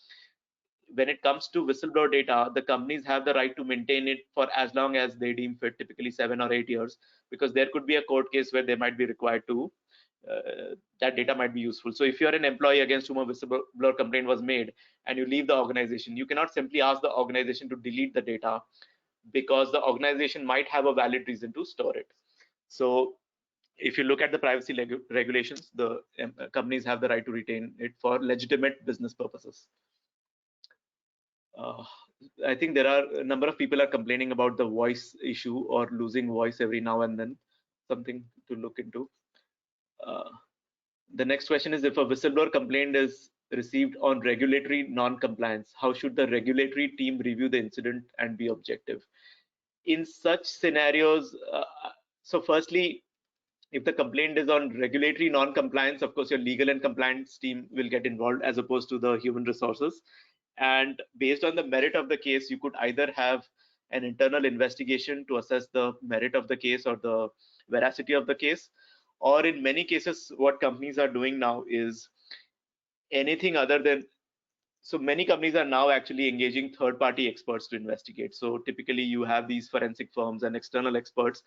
Speaker 3: When it comes to whistleblower data, the companies have the right to maintain it for as long as they deem fit, typically 7 or 8 years, because there could be a court case where they might be required to that data might be useful. So if you're an employee against whom a whistleblower complaint was made and you leave the organization, you cannot simply ask the organization to delete the data, because the organization might have a valid reason to store it. So if you look at the privacy regulations, the companies have the right to retain it for legitimate business purposes. I think there are a number of people are complaining about the voice issue or losing voice every now and then, something to look into. The next question is, if a whistleblower complaint is received on regulatory non-compliance, how should the regulatory team review the incident and be objective? In such scenarios, so firstly, if the complaint is on regulatory non-compliance, of course, your legal and compliance team will get involved as opposed to the human resources. And based on the merit of the case, you could either have an internal investigation to assess the merit of the case or the veracity of the case, or in many cases, what companies are doing now is anything other than, so many companies are now actually engaging third-party experts to investigate. So typically you have these forensic firms and external experts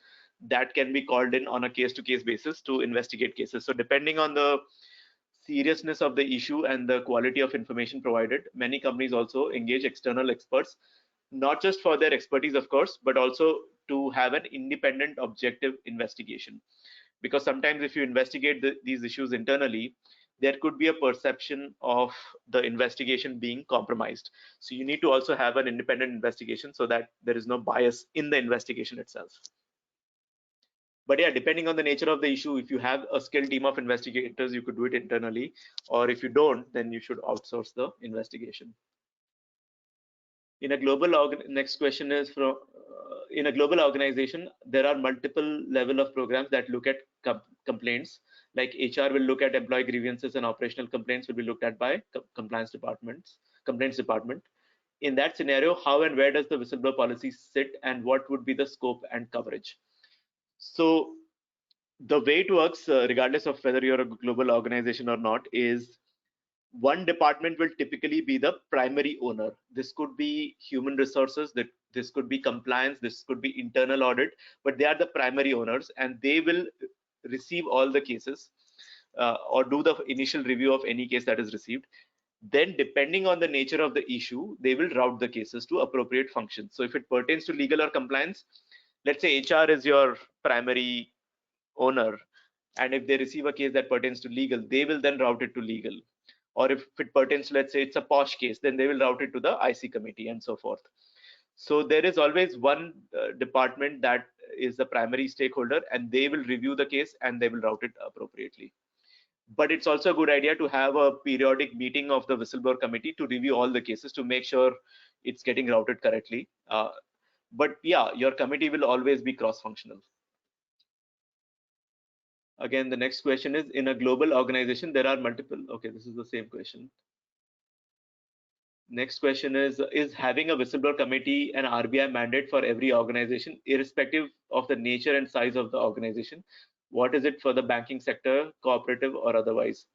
Speaker 3: that can be called in on a case-to-case basis to investigate cases. So depending on the seriousness of the issue and the quality of information provided, many companies also engage external experts, not just for their expertise, of course, but also to have an independent, objective investigation. Because sometimes if you investigate these issues internally, there could be a perception of the investigation being compromised. So you need to also have an independent investigation so that there is no bias in the investigation itself. But yeah, depending on the nature of the issue, if you have a skilled team of investigators, you could do it internally, or if you don't, then you should outsource the investigation. In a global next question is from in a global organization, there are multiple level of programs that look at complaints. Like HR will look at employee grievances, and operational complaints will be looked at by compliance department. In that scenario, how and where does the whistleblower policy sit, and what would be the scope and coverage? So the way it works, regardless of whether you're a global organization or not, is one department will typically be the primary owner. This could be human resources, this could be compliance, this could be internal audit, but they are the primary owners, and they will receive all the cases or do the initial review of any case that is received. Then depending on the nature of the issue, they will route the cases to appropriate functions. So if it pertains to legal or compliance, let's say HR is your primary owner, and if they receive a case that pertains to legal, they will then route it to legal. Or if it pertains to, let's say it's a posh case, then they will route it to the IC committee and so forth. So there is always one department that is the primary stakeholder, and they will review the case and they will route it appropriately. But it's also a good idea to have a periodic meeting of the whistleblower committee to review all the cases to make sure it's getting routed correctly. But yeah, your committee will always be cross-functional. Again, the next question is, in a global organization, there are multiple. Okay, this is the same question. Next question is having a whistleblower committee an RBI mandate for every organization, irrespective of the nature and size of the organization? What is it for the banking sector, cooperative or otherwise?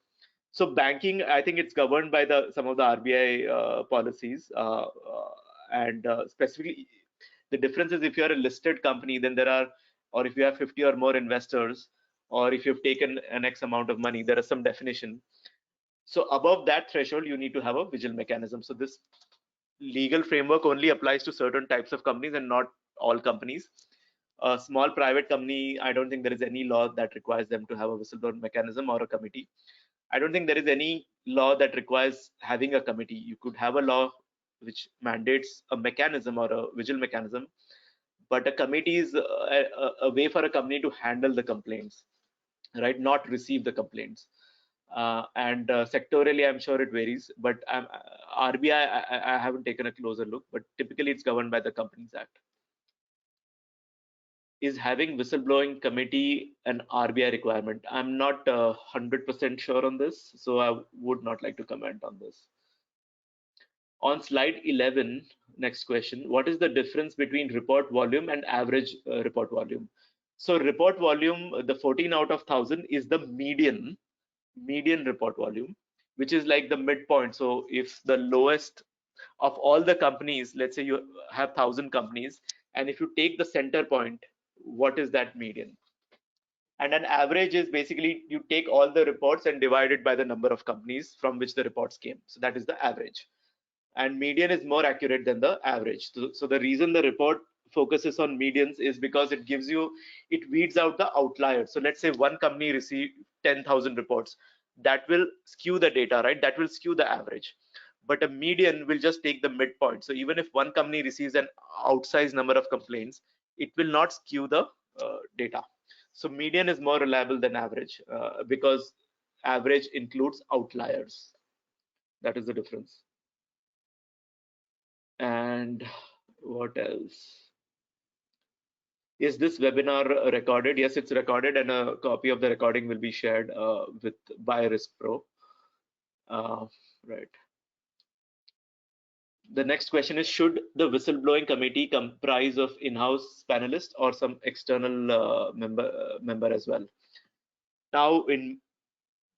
Speaker 3: So banking, I think it's governed by some of the RBI policies, and specifically the difference is if you are a listed company, then there are, or if you have 50 or more investors, or if you've taken an X amount of money, there is some definition. So above that threshold, you need to have a vigil mechanism. So this legal framework only applies to certain types of companies and not all companies. A small private company, I don't think there is any law that requires them to have a whistleblower mechanism or a committee. I don't think there is any law that requires having a committee. You could have a law which mandates a mechanism or a vigil mechanism, but a committee is a way for a company to handle the complaints, right? Not receive the complaints. And sectorally, I'm sure it varies, but RBI, I haven't taken a closer look, but typically it's governed by the Companies Act. Is having whistleblowing committee an RBI requirement? I'm not 100% sure on this, so I would not like to comment on this. On slide 11, next question, what is the difference between report volume and average report volume? So report volume, the 14 out of 1000 is the median report volume, which is like the midpoint. So if the lowest of all the companies, let's say you have 1000 companies, and if you take the center point, what is that median? And an average is basically you take all the reports and divide it by the number of companies from which the reports came. So that is the average. And median is more accurate than the average. So the reason the report focuses on medians is because it gives you, it weeds out the outliers. So let's say one company received 10,000 reports, that will skew the data, right? That will skew the average. But a median will just take the midpoint. So even if one company receives an outsized number of complaints, it will not skew the data. So median is more reliable than average because average includes outliers. That is the difference. And what else? Is this webinar recorded? Yes, it's recorded, and a copy of the recording will be shared by Risk Pro. Right. The next question is, should the whistleblowing committee comprise of in-house panelists or some external member as well? Now,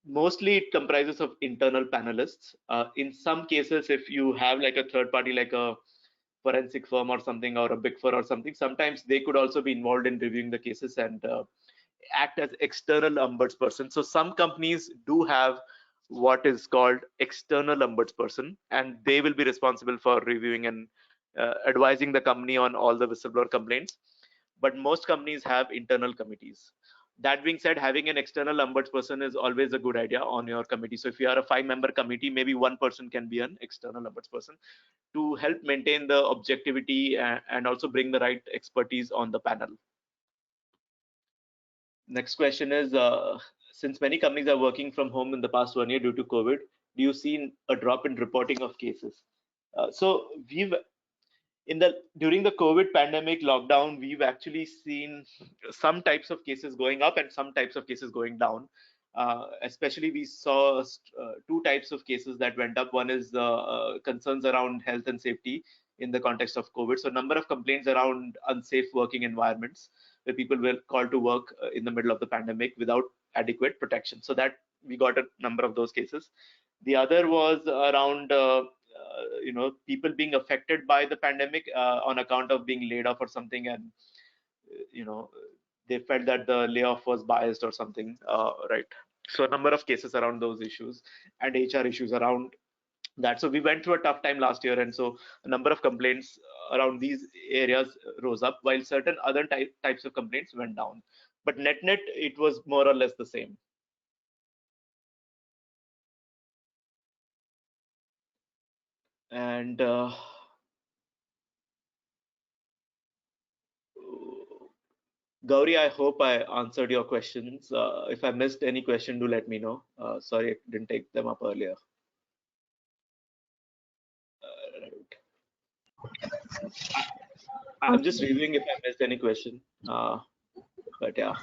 Speaker 3: mostly it comprises of internal panelists. In some cases, if you have like a third party, like a forensic firm or something, or a big four or something, sometimes they could also be involved in reviewing the cases and act as external ombudsperson. So some companies do have what is called external ombudsperson, and they will be responsible for reviewing and advising the company on all the whistleblower complaints. But most companies have internal committees. That being said, having an external ombudsperson is always a good idea on your committee. So if you are a 5-member committee, maybe one person can be an external ombudsperson to help maintain the objectivity and also bring the right expertise on the panel. Next question is, since many companies are working from home in the past 1 year due to COVID, do you see a drop in reporting of cases? So during the COVID pandemic lockdown, we've actually seen some types of cases going up and some types of cases going down. Especially we saw two types of cases that went up. One is concerns around health and safety in the context of COVID. So number of complaints around unsafe working environments where people were called to work in the middle of the pandemic without adequate protection. So that we got a number of those cases. The other was around people being affected by the pandemic on account of being laid off or something, and they felt that the layoff was biased or something, right? So a number of cases around those issues and HR issues around that. So we went through a tough time last year, and so a number of complaints around these areas rose up, while certain other types of complaints went down. But net it was more or less the same. And Gauri, I hope I answered your questions. If I missed any question, do let me know. Sorry, I didn't take them up earlier. I'm just reviewing if I missed any question. But yeah.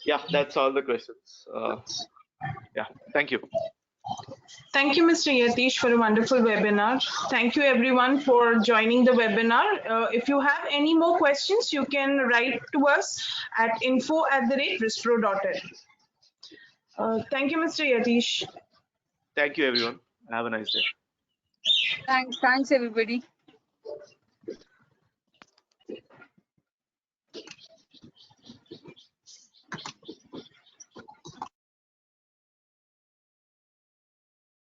Speaker 3: Yeah, that's all the questions. Yeah, thank you.
Speaker 1: Thank you, Mr. Yatish, for a wonderful webinar. Thank you, everyone, for joining the webinar. If you have any more questions, you can write to us at info@rispro.in. Thank you, Mr. Yatish.
Speaker 3: Thank you, everyone. Have a nice day.
Speaker 2: Thanks, everybody.